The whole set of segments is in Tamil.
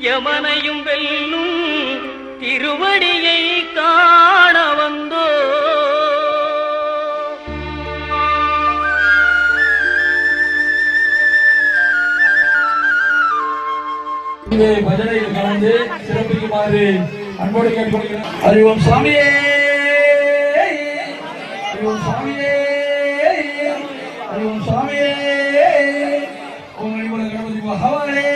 யமனையும் வெல்லும் திருவடியை காண வந்தோ. பஜனையில் கலந்து சிறப்பிக்குமாறு அன்போடு கேட்கப்படுகிறேன். அறிவோம் சாமியே, அறிவோம் சாமியே, அறிவோம் சாமியே. ஓம் கணிகுல கணபதி பகவானே,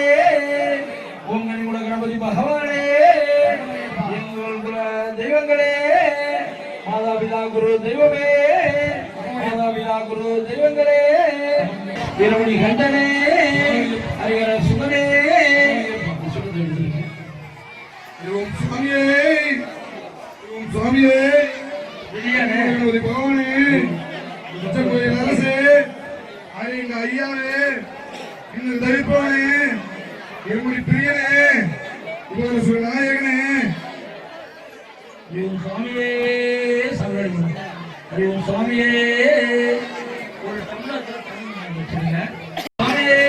ஓம் கணிகுல கணபதி பகவானே. எங்கள் குல தெய்வங்களே, மாதாபிதா குரு தெய்வமே, மாதாபிதா குரு தெய்வங்களே, வீரமணி கண்டனே, ஹரிஹர சுதனே. ஓம் சுவாமியே, ஓம் சுவாமியே, கணபதி பகவானே, கோயில் அரசே, எங்க ஐயாவே, இன்னும் தவிப்பவனே, இருமுடி பிரியனே, இவர நாயகனே. ஓம் சுவாமியே சரணம். ஓம் சுவாமியே. ஒரு தமிழத்துல தமிழ் வச்சிருங்க. சுவாமியே,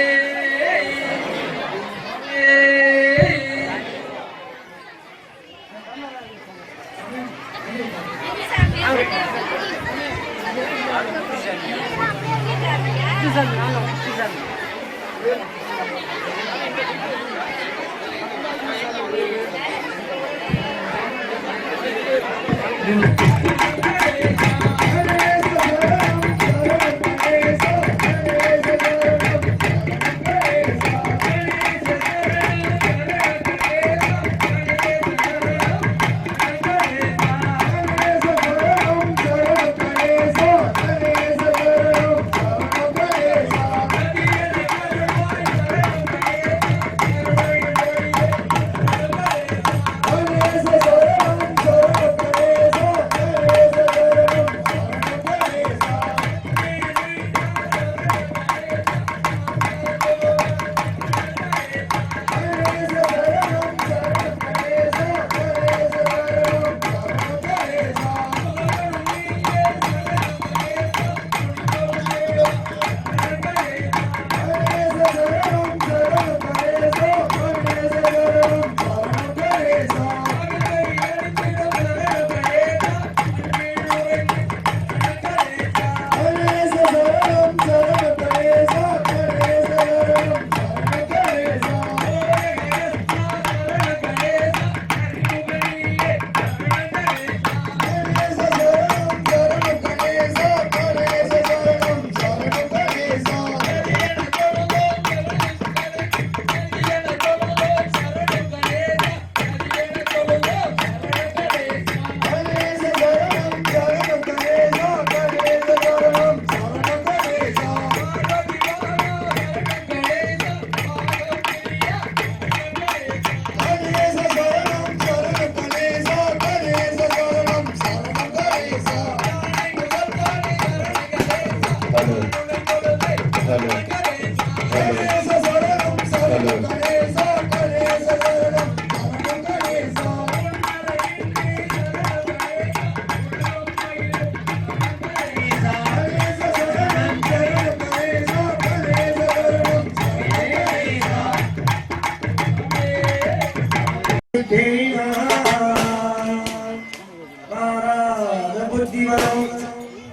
புத்தி வரும்,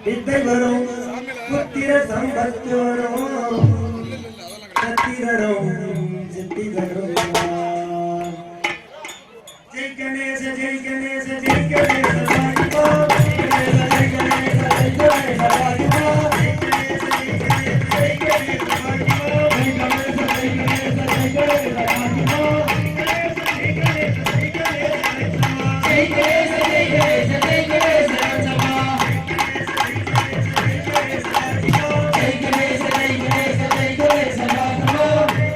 வித்தை வரும், புத்திர சம்பத்து வரும், சத்திரரும் சித்திகரும். ஜெய் கணேச, ஜெய் கணேச, ஜெய் கணேச வாகிபா, ஜெய் கணேச, ஜெய் கணேச, ஜெய் கணேச வாகிபா, ஜெய் கணேச, ஜெய் கணேச, ஜெய் கணேச வாகிபா, ஜெய் கணேச, ஜெய் கணேச, ஜெய் கணேச வாகிபா, ஜெய் கணேச, ஜெய் கணேச, ஜெய் கணேச, ஜெய் கணேச, ஜெய் கணேச சபா, ஜெய் கணேச, ஜெய் கணேச, ஜெய் கணேச, ஜெய் கணேச வாகிபா.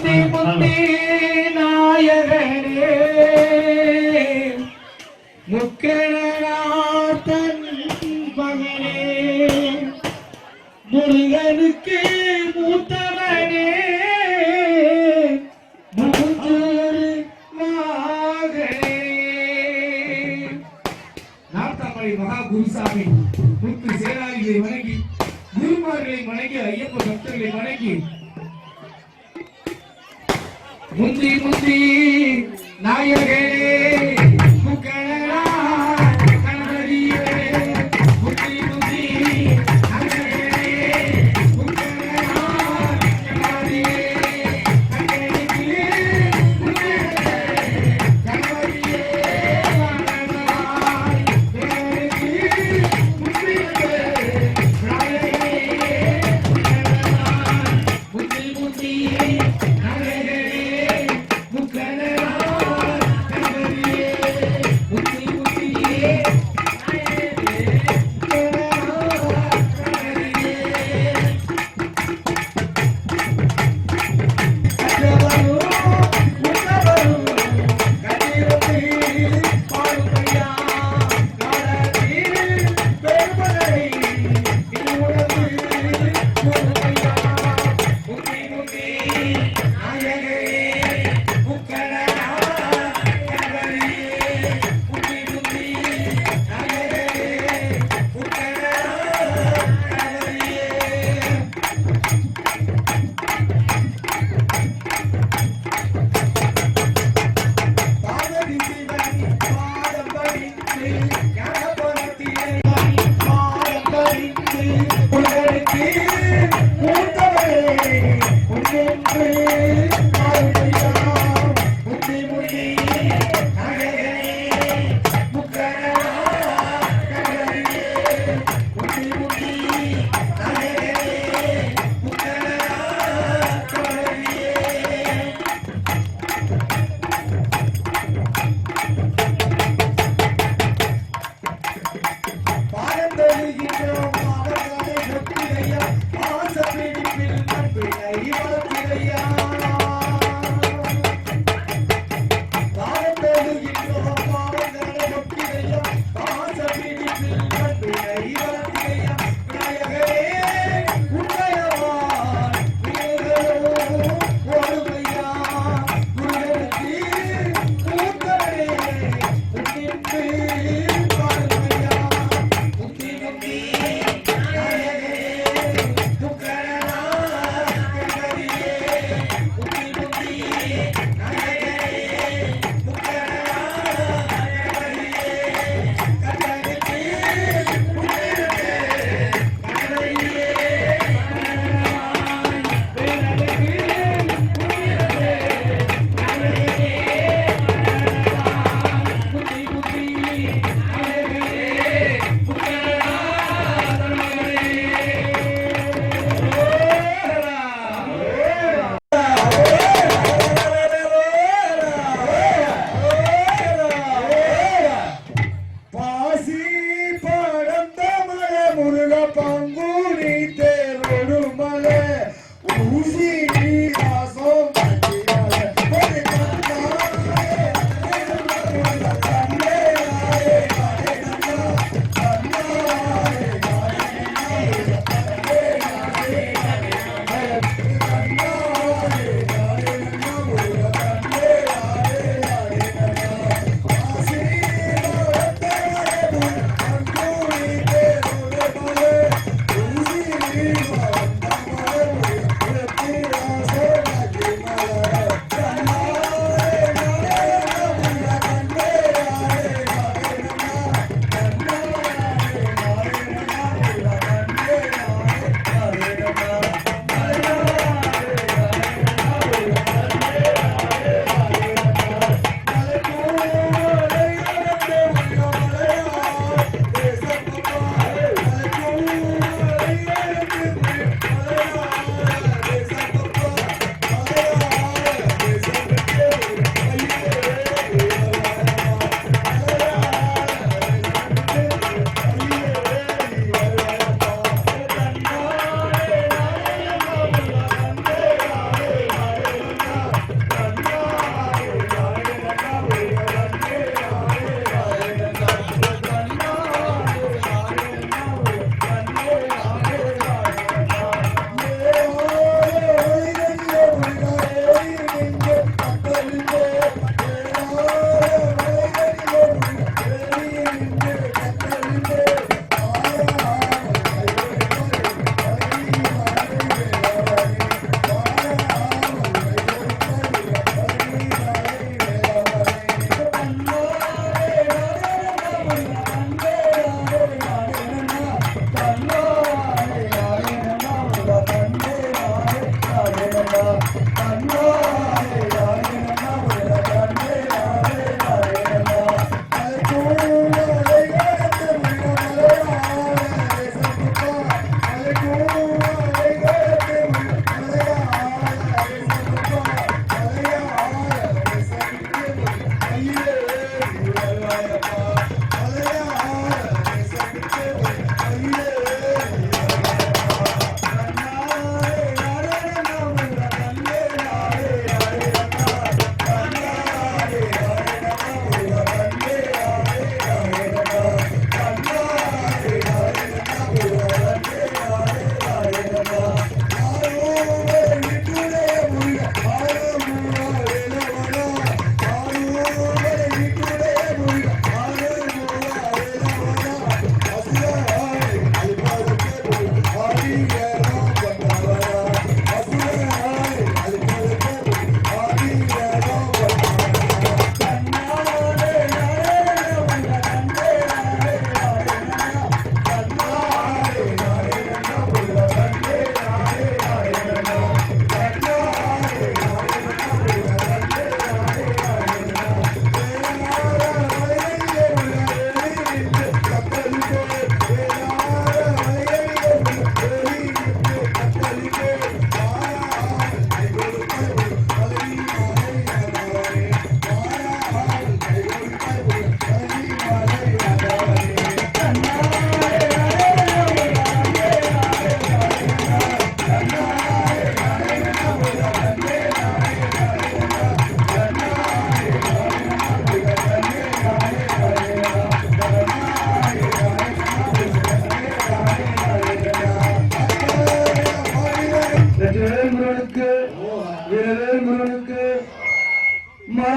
முந்தி முந்தி நாயகனே முக்கணநாதன் மகனே முருகனுக்கு மூத்தவனே மூத்தொரு நாகனே. நாட்டாமலை மகா குருசாமி முத்து சேனாதிகளை வணங்கி குருமார்களை வணங்கி ஐயப்ப பக்தர்களை வணங்கி முந்தி முந்தி நாயகனே முக்கணனா கணபதியே முந்தி முந்தி நாயகனே முக்கணனா கணபதியே கணபதியே கணபதியே வாழனாய் தேவரே முந்தியே ராயகனே முந்தி முந்தி நாயகனே முக்கணனா கணபதியே முந்தி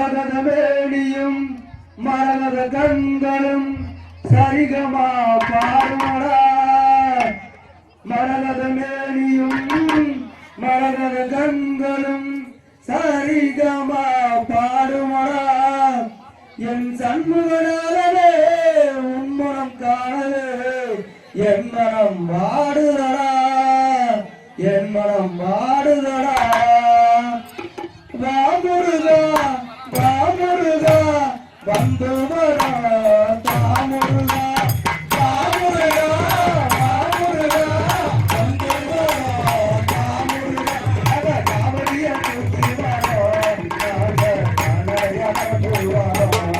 மரகத வேணியும் மரகத கண்களும் சரிகமா பாடுமடா மரகத மேனியும் மரகத கண்களும் சரிகமா பாடுமடா என் சண்முகனாலே உன்முகம் காணவே என் மனம் வாடுதடா என் மனம் வாடுதடா வாமுருகா வாமுருகா வந்து வரா தாமுருகா வாமுருகா வாமுருகா வந்து வரா தாமுருகா அட காவலிய தூக்கி வரா நாங்க கனயா போவாரா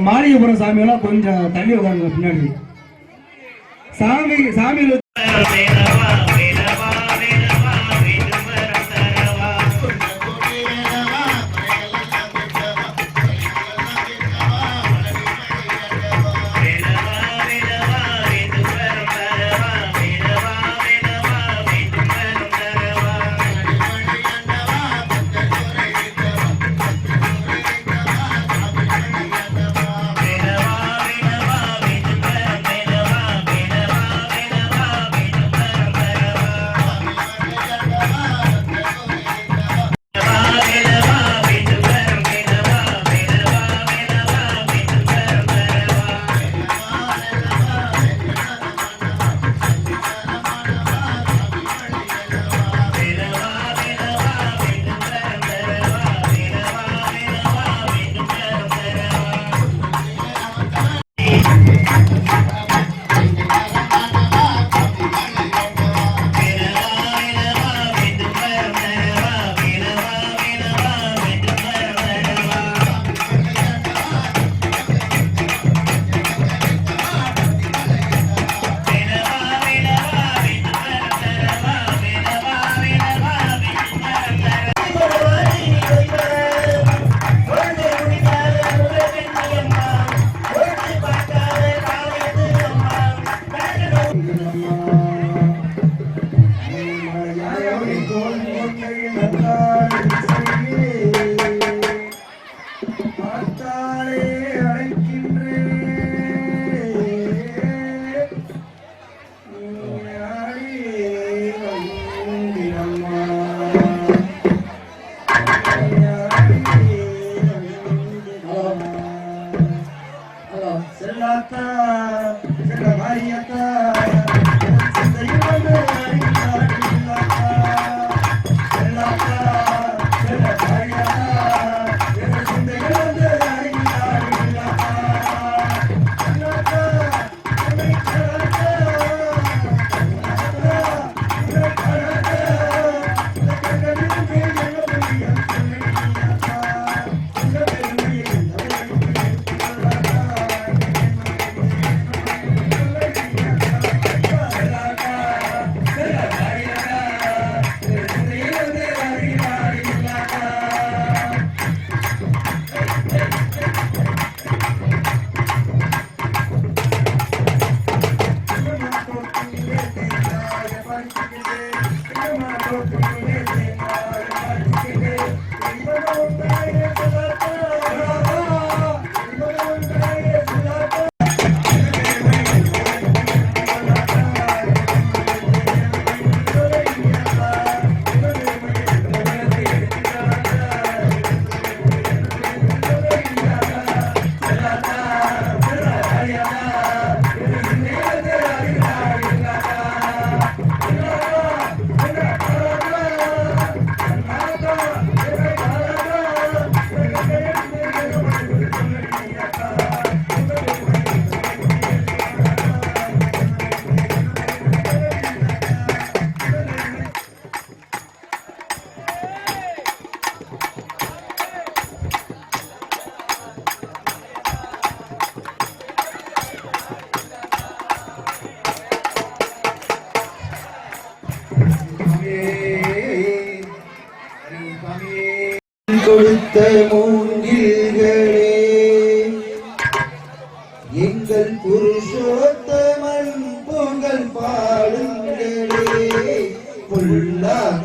மாளிகைபுரம் சாமியெல்லாம் கொஞ்சம் தள்ளி உட்காருங்க பின்னாடி சாமியில் Yeah.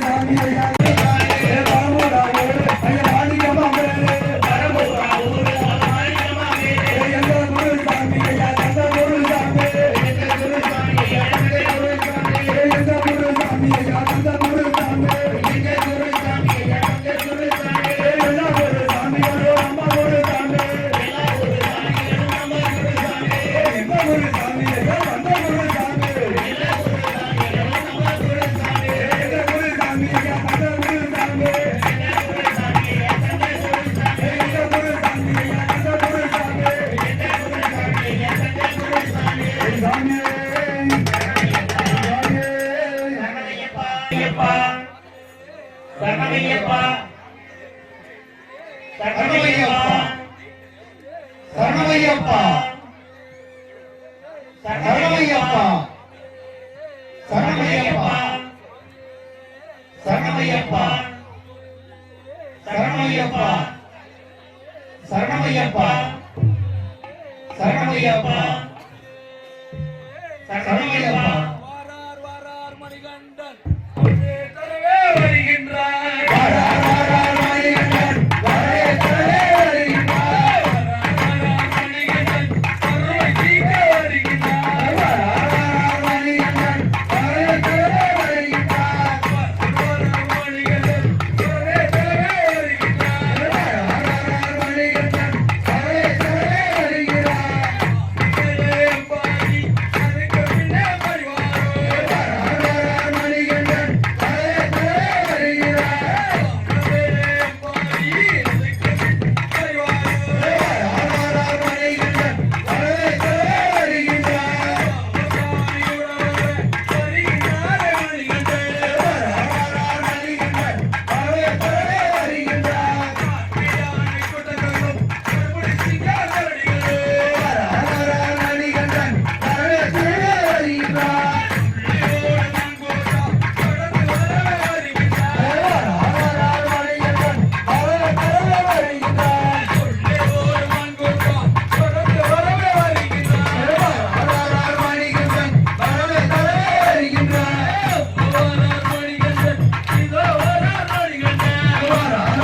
சாமி ஐயா பரமூரா ஊரு ஐயா மாணிக்கமா மேலே பரமூரா ஊரு மாணிக்கமா மேலே எங்க குரு சாமி ஐயா தந்த குரு சாமி எங்க குரு சாமி ஐயா தந்த குரு சாமி எங்க குரு சாமி ஐயா தந்த குரு சாமி எங்க குரு சாமி ஐயா தந்த குரு சாமி எல்லா குரு சாமிகளோ அம்மா குரு சாமி எல்லா குரு சாமிகளோ அம்மா குரு சாமி எங்க குரு சாமி ஐயா தந்த குரு சாமி எல்லா குரு சாமிகளோ அம்மா குரு சாமி எங்க குரு சாமி ஐயா தந்த குரு சாமி எல்லா குரு சாமி ஐயா தந்த குரு சாமி எங்க குரு சாமி ஐயா தந்த குரு சாமி எல்லா குரு சாமி ஐயா தந்த குரு சாமி சாமி சரணமையப்பா சரணமையப்பா சரணமையப்பா சரணமையப்பா சரணமையப்பா சரணமையப்பா சரணமையப்பா சரணமையப்பா சரணமையப்பா சரணமையப்பா வாரார் மணிகண்டன் ஒன்றே தரவே வருகின்றார் வாரார் மணிகண்டன் வரவே தரவே வருகின்றார் வாரார் மணிகண்டன் சர்வை தீர்க்க வருகின்றார் வாரார் மணிகண்டன் வரவே தரவே வருகின்றார் வாரார் மணிகண்டன் சர்வே தரவே வருகின்றார் வாரார் மணிகண்டன் வரவே தரவே வருகிறார் பாடி அதுக்கு பின்னே வருவாரோ வாரார் மணிகண்டன் வரவே தரவே வருகிறார் பாடி அதுக்கு பின்னே வருவாரோ வாரார் மணிகண்டன் வரவே தரவே வருகிறார் வருகின்றார் மணிகண்டன் வாரார் மணிகண்டன் வரவே தரவே வருகிறார் வாரார் மணிகண்டன் வரவே தரவே வருகிறார் வாரார் மணிகண்டன் வரவே தரவே வருகிறார் வாரார்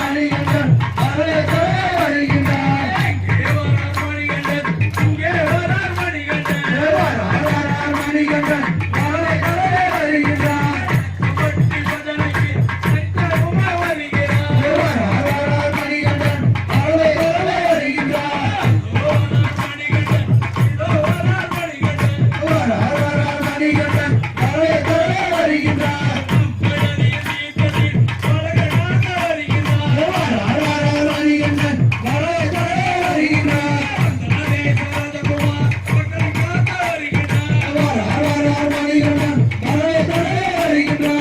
மணிகண்டன் வரவே தரவே வருகின்றார் வாரார் மணிகண்டன் வரவே தரவே வருகின்றார் வாரார் மணிகண்டன் வரவே தரவே வருகின்றார் வாரார் மணிகண்டன் வரவே தரவே வருகின்றார் வாரார் மணிகண்டன் வரவே தரவே வருகின்றார் வாரார் மணிகண்டன் வரவே தரவே வருகின்றார்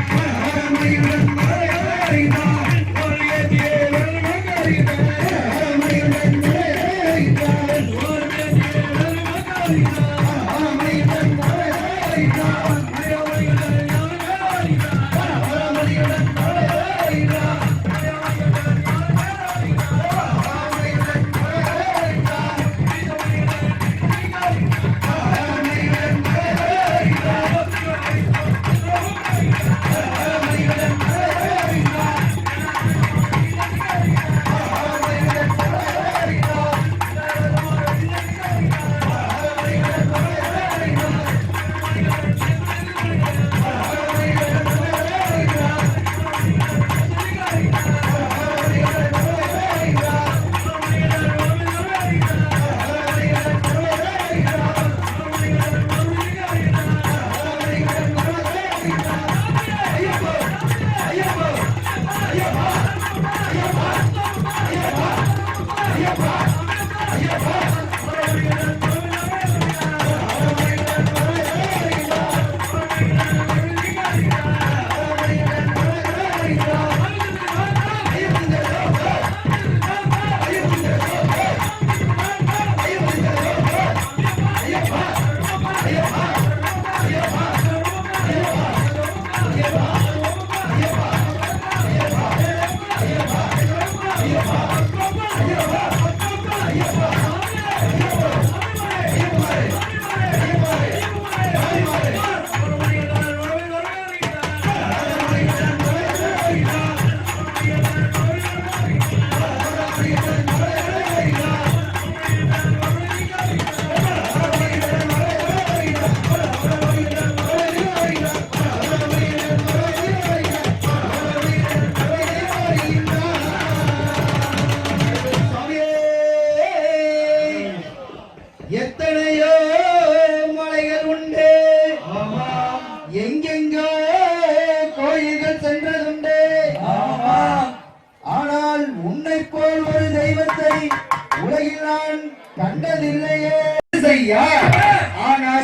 வாரார் மணிகண்டன் வரவே தரவே வருகின்றார் வாரார் மணிகண்டன் வரவே தரவே வருகின்றார் வாரார் மணிகண்டன் வரவே தரவே வருகின்றார் வாரார் மணிகண்டன் வரவே தரவே வருகின்றார் வாரார் மணிகண்டன் வரவே தரவே வருகின்றார்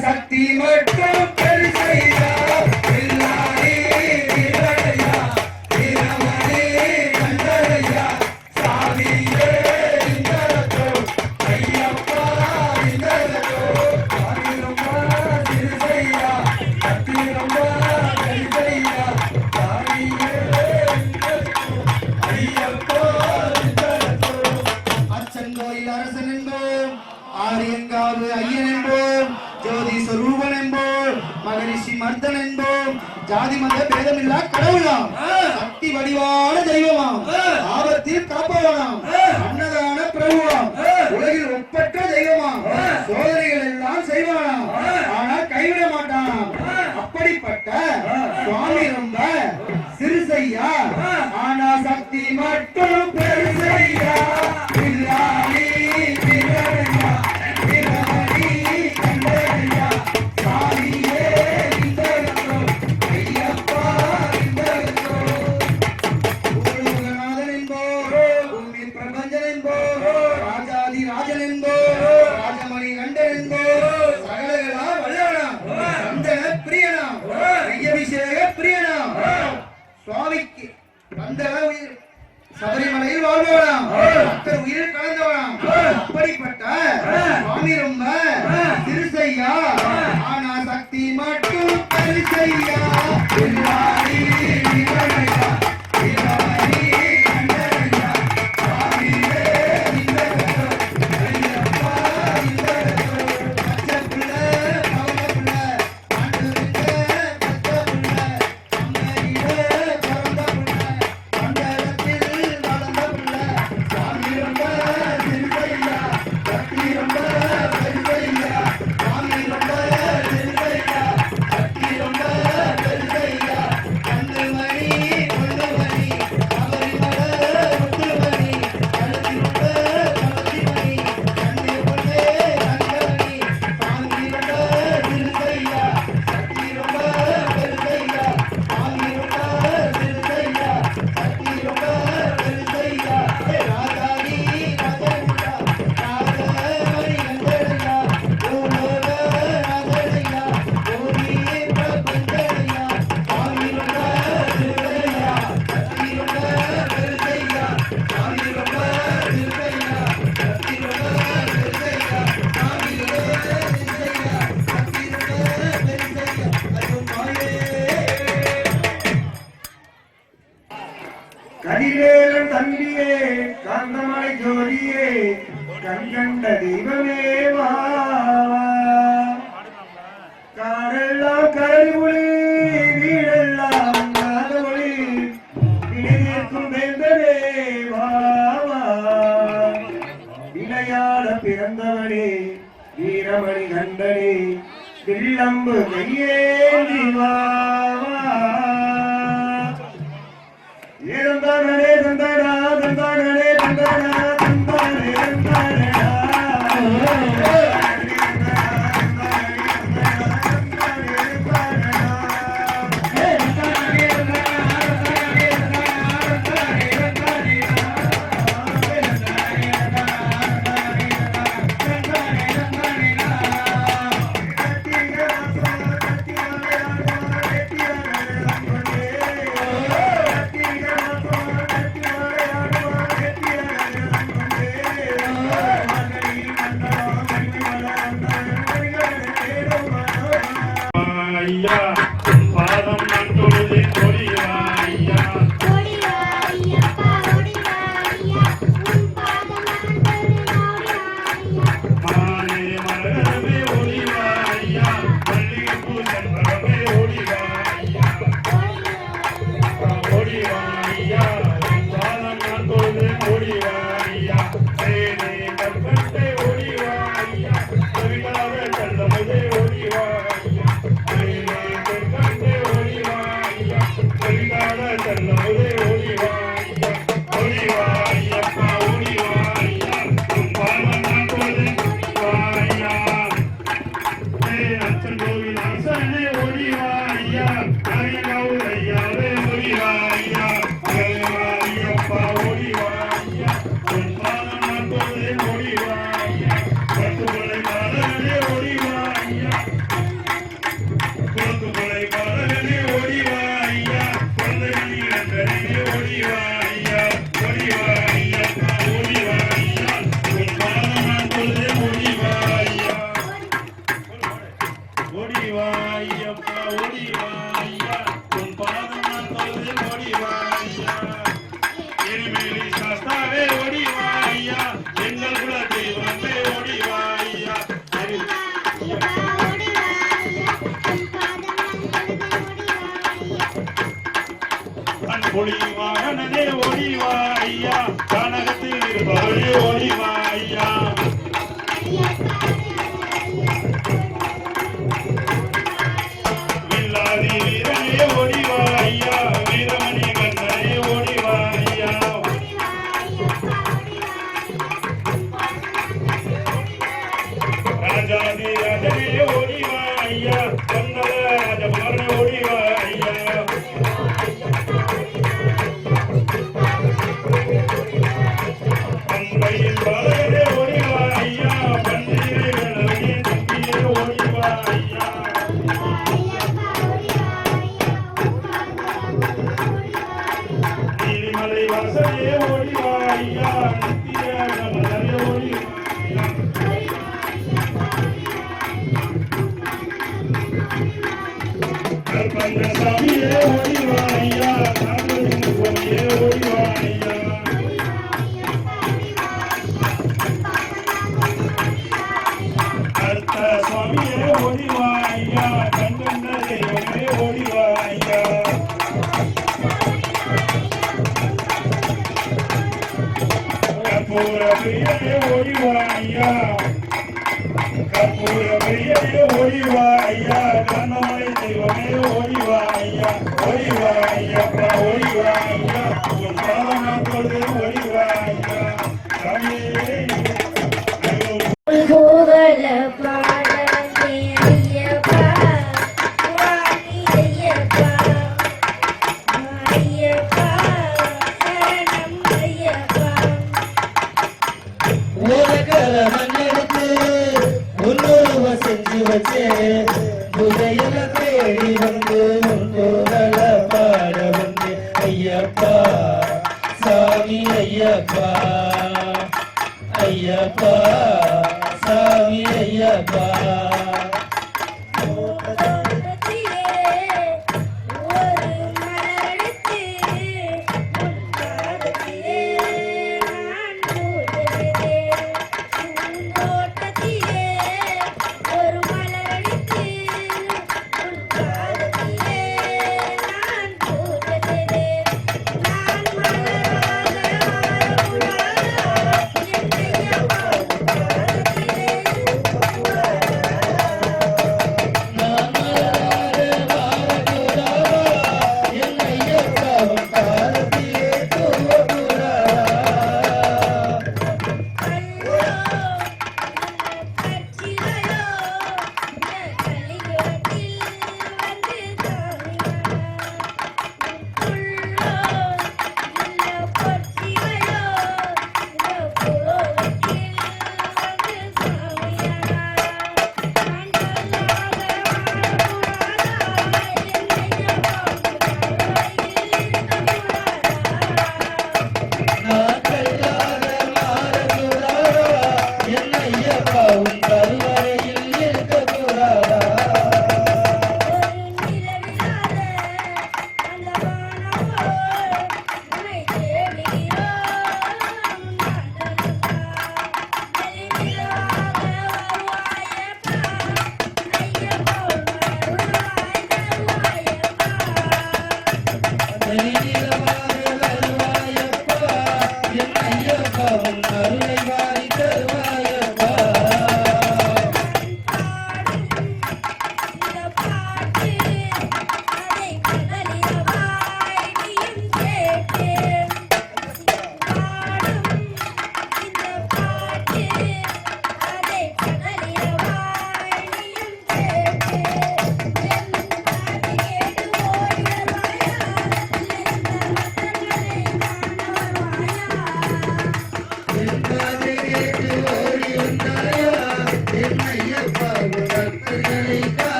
சக்தி மட்டும் பெருசையா இல்லாதே வீரனையா வீரமணி கண்டனையா சாமியே இந்தரத்தோ ஐயப்பா இந்தரத்தோ சாமிரம்மா திருசையா சக்திரம்மா பெருசையா சாமியே இந்தரத்தோ ஐயப்பா இந்தரத்தோ அச்சங்கோயில் அரசன் என்போம் ஆரியங்காவு ஐயன் என்போம் ஜோதி சொரூபன் என்போம் மகரிஷி மர்தன் என்போம் ஜாதி மத பேதமில்லா கடவுளாம் சக்தி வடிவான தெய்வமாம் ஆபத்தில் காப்பவனாம் அன்னதான பிரபுவாம் உலகில் ஒப்பற்ற தெய்வமாம் சோதனைகள் எல்லாம் செய்வானாம் ஆனால் கைவிட மாட்டானாம் அப்படிப்பட்ட சுவாமி ரொம்ப சிறுசையா ஆனா சக்தி மட்டும் பெருசையா இல்லாதே வீரனையா வீரமணி கண்டனையா சாமியே இந்தரத்தோ ஐயப்பா இந்தரத்தோ உலகநாதன் என்போர் பூமி பிரபஞ்சன் என்போர் ராஜாதி ராஜன் என்போர் ராஜமணி கண்டன் என்போர் சகலகலா வல்லவனாம் சந்தன பிரியனாம் நெய்யபிஷேக பிரியனாம் சுவாமிக்கு வந்தவ உயிர் சபரிமலையில் வாழ்பவனாம் பக்தர் உயிரில் கலந்தவனாம் அப்படிப்பட்ட சுவாமி ரொம்ப திருசையா ஆனா சக்தி மட்டும் பெருசையா இல்லாதே வீரனையா வீரமணி கண்டனையா சாமியே இந்தரத்தோ ஐயப்பா இந்தரத்தோ பச்சைப்புள்ள பவளப்புள்ள ஆண்டவனுக்கு பச்சைப்புள்ள அம்மையிலே பிறந்த புள்ள மண்டலத்தில் வளர்ந்த புள்ள சாமி ரொம்ப திருசையா சக்தி ரொம்ப பெருசையா சாமி ரொம்ப திருசையா சக்தி ரொம்ப பெருசையா கண்டுமணி கொண்டுமணி சபரிமலை முத்துமணி கழுதி ரொம்ப கவசிமணி கண்ணு பொண்ணே கண்கமணி சாமி ரொம்ப திருசையா சக்தி ரொம்ப பெருசையா சாமி ரொம்ப திருசையா சக்தி ரொம்ப பெருசையா ராஜாதி ராஜனையா ராஜமணி கண்டனையா பூலோக ராஜனையா பூமி பிரபஞ்சனையா சாமி ரொம்ப திருசையா சக்தி ரொம்ப பெருசையா சாமி ரொம்ப திருசையா சக்தி ரொம்ப பெருசையா சாமி ரொம்ப திருசையா சக்தி ரொம்ப பெருசையா ஐயோ மாயே கதிரேலன் தம்பியே காந்தமலை ஜோதியே கண்கண்ட தெய்வமே வா காரெல்லாம் கருமொழி வீடெல்லாம் நாதமொழி வினையேற்கும் வேந்தனே வா விளையாட பிறந்தவனே வீரமணி கண்டனே வில்லம்பு கையேந்தி வா ஏதந்தானே தந்தானா தந்தானே தந்தானா தந்தானே தந்தானடா ஐயா பாதம் நட்டுழுதி கொடிவா ஐயா ஓடிவா ஐயப்பா ஓடிவா ஐயா உன் பாதம் நட்டது ஓடிவா ஐயா மானே மலரவே ஒளிவா ஐயா மல்லிகைப்பூ சென்றவே ஒளிவா ஐயா ஒளிவா ஐயா பாதம் நட்டுழுதி ஒளிவா ஐயா சேனை கற்பத்தை ஒளிவா ஐயா கவிதாவே கண்டமதே ஒளிவா ஐயா வா ஐயப்பா ஓடி வா ஐயா உன் பாதம் நான் தொழுது ஓடி வா ஐயா எரிமேலி சாஸ்தாவே ஓடி வா ஐயா எங்கள் குல தெய்வமே ஓடி வா ஐயா பொழி வாகனனே ஓடி வா ஐயா கனகத்தில் இருப்பவரே ஓடி வா ஐயா வில்லாதி வீரனே ஓடி வா ஐயா வீரமணி கண்ணனே ஓடி வா ஐயா ராஜாதி ராஜனே ஓடி வா ஐயா கண்ணல ராஜகுமாரனே ஓடி வா ஐயா பம்பையில் பாலகனே ஓடி வா ஐயா பன்றியை வேளவனே நம்பியே ஓடி வா ஐயா நீலிமலை வாசலே ஓடி வா ஐயா நித்திய கமலனே ஓடி வா ஐயா கற்பந்த சாமியே ஓடி வா ஐயா நாகரின் சுவாமியே ஓடி வா ஐயா கர்த்த சுவாமியே ஓடி வா ஐயா கண்கண்ட தெய்வமே ஓடி வா ஐயா கற்பூர பிரியனே ஓடி வா ஐயா கற்பூர பிரியனே ஓடி வா ஐயா கண்ணமலை தெய்வமே ஓடி வா ஐயா ஐயப்பா ஓடி வா ஐயா உன் பாதம் நான் தொழுது ஓடி வா ஐயா சாமியே புகழ பாடலே ஐயப்பா சுவாமி ஐயப்பா ஐயப்பா சரணம் ஐயப்பா உலகள மண்ணெடுத்து உன்னுருவ செஞ்சு வச்சே புதையல தேடி வந்து உன் புகழ பாட வந்து ஐயப்பா சாமி ஐயப்பா ஐயப்பா சாமி ஐயப்பா தோட்டத்திலே ஒரு மலரெடுத்து உன் பாதத்திலே நான் பூஜிக்கிறேன். பூந்தோட்டத்திலே ஒரு மலரெடுத்து உன் பாதத்திலே நான் பூஜிக்கிறேன். நான் மலராக என்னையா பாதத்திலே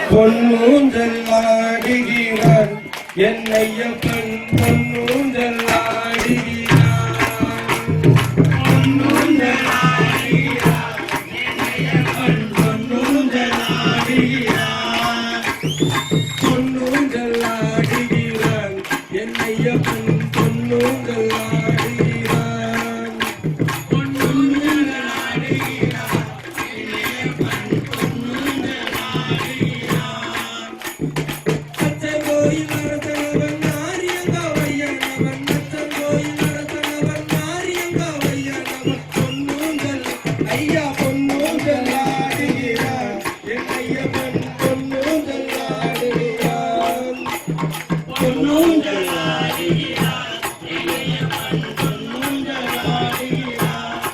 பொன்னூஞ்சல் ஆடுகிறான் என்னையப்பன் பொன்னூஞ்சல் ஆடுகிறான் பொன்னூஞ்சல் ஆடுகிறான் என்னையப்பன் பொன்னூஞ்சல் ஆடுகிறான் பொன்னூஞ்சல் ஆடுகிறான் என்னையப்பன் பொன்னூஞ்சல் ஆடுகிறான் பொன்னூஞ்சல் ஆடுகிறான் என்னையப்பன் பொன்னூஞ்சல் ஆடுகிறான் அச்சன் கோயில் அரசனவன் ஆரியங்காவையனவன் அச்சன் கோயில் அரசனவன் ஆரியங்காவையனவன் பொன்னூஞ்சல் ஐயா பொன்னூஞ்சல் ஆடுகிறான் என்னையப்பன் பொன்னூஞ்சல் ஆடுகிறான் பொன்னூஞ்சல் ஆடுகிறான் என்னையப்பன் பொன்னூஞ்சல் ஆடுகிறான்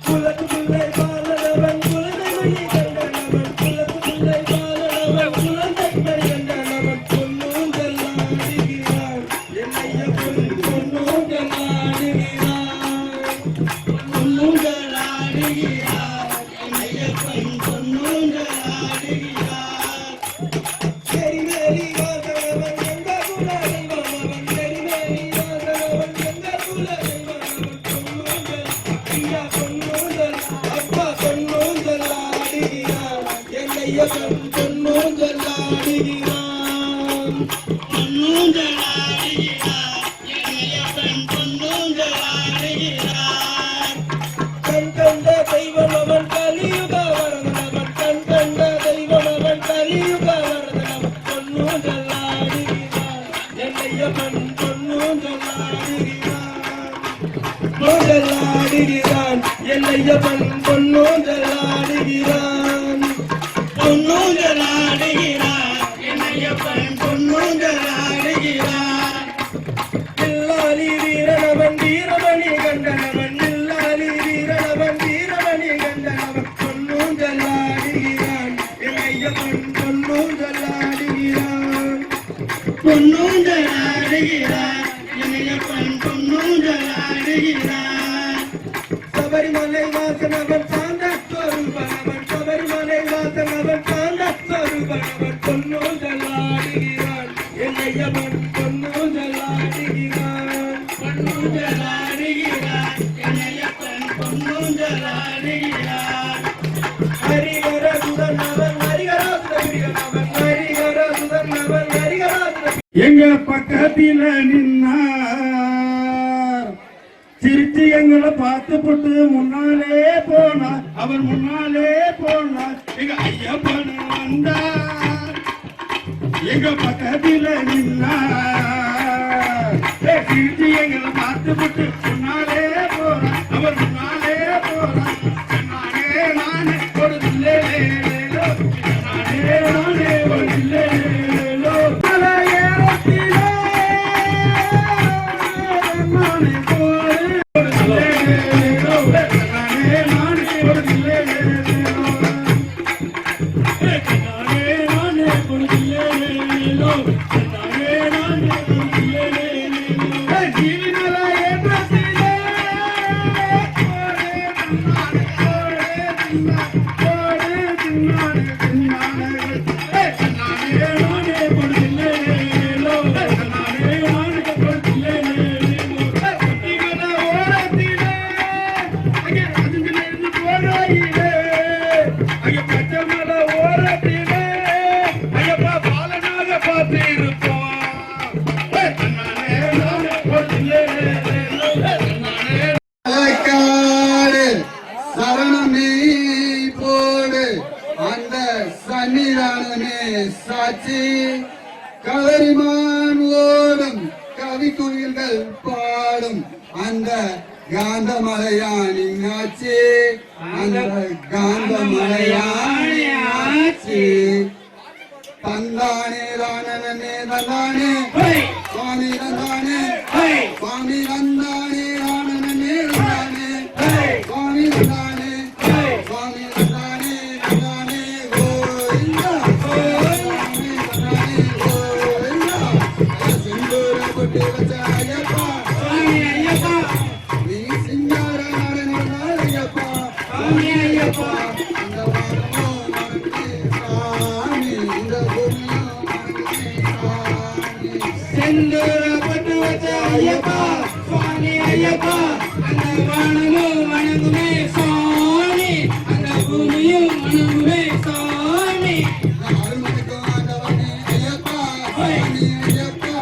குலத்து பிள்ளை பாலனவன் குலத்தை மணி கண்டனவன் குலத்து பிள்ளை பாலனவன் குலத்தை மணி கண்டனவன் பொன்னூஞ்சல் ஆடுகிறான் என்னையப்பன் பொன்னூஞ்சல் ஆடுகிறான் பொன்னூஞ்சல் ஆடுகிறான் என்னையப்பன் பொன்னூஞ்சல் ஆடுகிறான் சரி மேரி வாசனவன் எங்க குல தெய்வமவன் சரி மேரி வாசனவன் எங்க குல தெய்வமவன் பொன்னூஞ்சல் ஐயா பொன்னூஞ்சல் அப்பா பொன்னூஞ்சல் ஆடுகிறான் என்னையப்பன் பொன்னூஞ்சல் ஆடுகிறான் பொன்னூஞ்சல் ஆடுகிறான் என்னையப்பன் பொன்னூஞ்சல் ஆடுகிறான் கண் கண்ட தெய்வம் அவன் கலியுக வரதனவன் கண் கண்ட தெய்வம் அவன் கலியுக வரதனவன் பொன்னூஞ்சல் ஆடுகிறான் என்னையப்பன் பொன்னூஞ்சல் ஆடுகிறான் பொன்னூஞ்சல் ஆடுகிறான் என்னையப்பன் பொன்னூஞ்சல் ஆடுகிறான் பொன்னூஞ்சல் ஆடுகிறான் என்னையப்பன் பொன்னூஞ்சல் ஆடுகிறான் நில்லாலி வீரனவன் வீரமணி கண்டனவன் நில்லாலி வீரனவன் வீரமணி கண்டனவன் பொன்னூஞ்சல் ஆடுகிறான் என்னையப்பன் பொன்னூஞ்சல் ஆடுகிறான் பொன்னூஞ்சல் ஆடுகிறான் என்னையப்பன் பொன்னூஞ்சல் ஆடுகிறான் சபரிமலை வாசனவன் சாந்த ஸ்வரூபனவன் சபரிமலை வாசனவன் சாந்த ஸ்வரூபனவன் பொன்னூஞ்சல் ஆடுகிறான் என்னையப்பன் பொன்னூஞ்சல் ஆடுகிறான் பொன்னூஞ்சல் ஆடுகிறான் என்னையப்பன் பொன்னூஞ்சல் ஆடுகிறான் ஹரிஹர சுதனவன் ஹரிஹராசுரன் ஹரிஹர சுதனவன் ஹரிஹராசுரன் எங்க பக்கத்தில நின்னார் சிரிச்சு எங்களை பார்த்து போட்டு முன்னாலே போனார் அவர் முன்னாலே போனார் எங்க ஐயப்பன் வந்தார் எங்க பக்கத்தில நின்னார் சிரிச்சு எங்களை பார்த்து போட்டு முன்னாலே போனார் அவர் முன்னாலே போனார் நானே நானே ஒரு தில்லேலோ நானே நானே ஒரு தில்லேலோ மலையேறத்திலே நானே போய் ஒரு தில்லேலோ நானே நானே ஒரு தில்லேலோ நானே நானே ஒரு தில்லேலோ நானே நானே ஒரு தில்லேலோ ஜீவனல ஏற்றத்திலே அலக்காடு சரணம் நீ போடு அந்த சன்னிதானமே சாட்சி கலரிமான் ஓடும் கவி குயில்கள் பாடும் அந்த காந்தமலையானின் ஆட்சி அந்த காந்தமலையானி ஆட்சி தந்தானே தானே தந்தானே சுவாமி தந்தானே சுவாமி தந்தானே தானே தந்தானே சுவாமி தந்தானே சுவாமி தந்தானே தந்தானே கோவிந்தா சுவாமி தந்தானே கோவிந்தா சிந்தூர கொட்டி வச்ச ஐயப்பா சுவாமி ஐயப்பா நீ சிங்கார நடன ஐயப்பா சுவாமி ஐயப்பா அந்த வாரமோ நடத்தி சுவாமி ஐயப்பா சுவாமி ஐயப்பா அந்த வானமும் வணங்குமே சுவாமி அந்த பூமியும் வணங்குமே சுவாமி அருள்மிகு ஆண்டவனே ஐயப்பா சுவாமி ஐயப்பா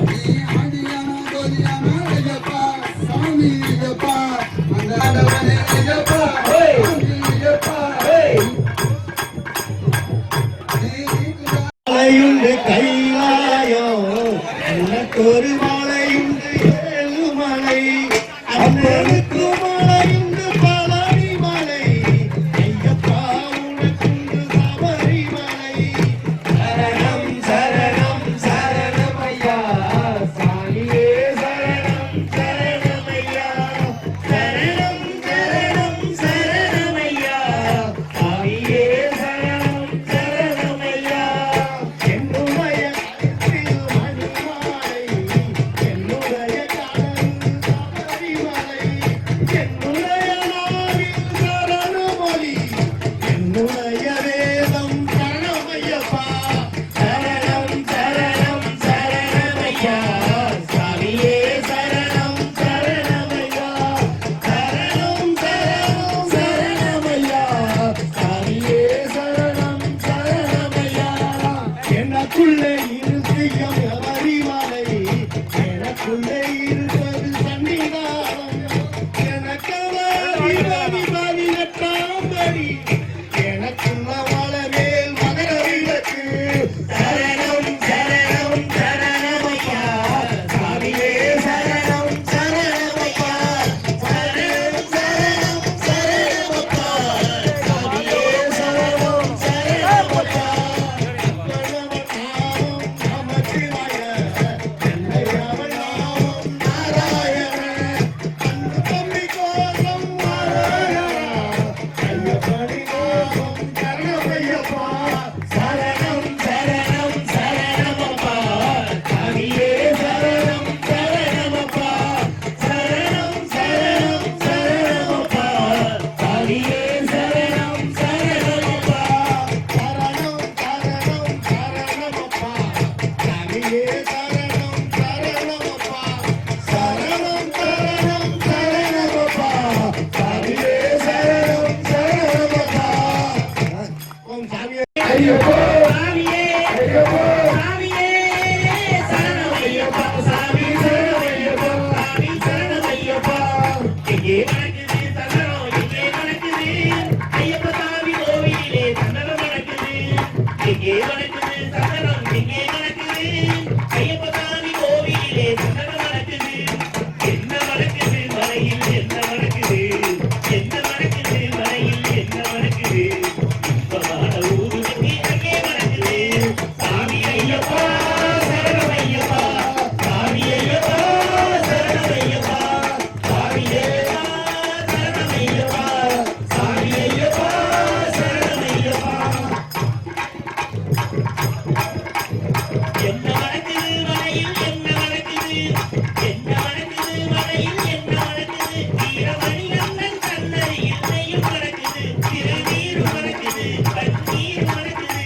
நீ ஆண்டியான கோதியான ஐயப்பா சுவாமி ஐயப்பா அந்த ஆண்டவனே ஐயப்பா சுவாமி ஐயப்பா மலையுண்டு கைலாயோ உனக்கொரு மலையுண்டு ஏழுமலை அண்ணனுக்கு மலையுண்டு பழனி மலை ஐயப்பா உனக்குண்டு சபரிமலை சரணம் சரணம் சரணம் ஐயா சாமியே சரணம் சரணம் ஐயா சரணம் சரணம் சரணம் ஐயா சாமியே சரணம் சரணம் ஐயா என்னுடைய மணிமாலை என்னுடைய கடல் சபரிமலை என்னுடைய நாவில் சரணமொழி என்னுடைய வேதம் சரணமையப்பா சரணம் சரணம் சரணமையா சாமியே சரணம் சரணமையா சரணம் சரணம் சரணமையா சாமியே சரணம் சரணமையா எனக்குள்ளே இருக்கையம் சபரிமலை எனக்குள்ளே இருப்பது சன்னிதானம் எனக்கவரி பதினெட்டாம் படி எனக்குள்ள மலமேல் மகர விளக்கு சரணம் சரணம் சரணமையா சாமியே சரணம் சரணமையா சரணம் சரணம் சரணமப்பா சாமியே சரணம் சரணமப்பா நமச்சிவாய என்னை அவன் நாமம் நாராயண அன்பு தம்பி கோலம் நாராயண ஐயப்படி நாமம் சரணமையப்பா சரணம் சரணம் சரணமப்பா சாமியே சரணம் சரணமப்பா சரணம் சரணம் சரணமப்பா சாமியே சரணம் சரணமப்பா சரணம் சரணம் சரணமப்பா சாமியே சரணம் சரணமப்பா சரணம் சரணம் சரணமப்பா சாமியே சரணம் சரணமப்பா ஓம் சாமியே ஐயப்போ சாமியே ஐயப்போ சாமியே சரணமையப்பா சாமி சரணமையப்பா சாமி சரணமையப்பா எங்கே நடக்குது தன்னரம் எங்கே நடக்குது ஐயப்ப சாமி கோவிலே தன்னரம் நடக்குது எங்கே நடக்குது தன்னரம் எங்கே நடக்குது ஐயப்ப சாமி கோவிலே தன்னரம் நடக்குது என்ன நடக்குது மலையில் என்ன நடக்குது என்ன நடக்குது மலையில் என்ன நடக்குது இன்பமான ஊருக்கு அங்கே நடக்குது சாமி ஐயப்பா சரணமையப்பா சாமி ஐயப்பா சரணமையப்பா சாமி ஐயப்பா சரணமையப்பா சாமி ஐயப்பா சரணமையப்பா என்ன நடக்குது மலையில் என்ன நடக்குது என்ன நடக்குது மலையில் என்ன நடக்குது வீரமணி அண்ணன் கண்ணறி என்னையும் நடக்குது திருநீர் நடக்குது கண்ணீர் நடக்குது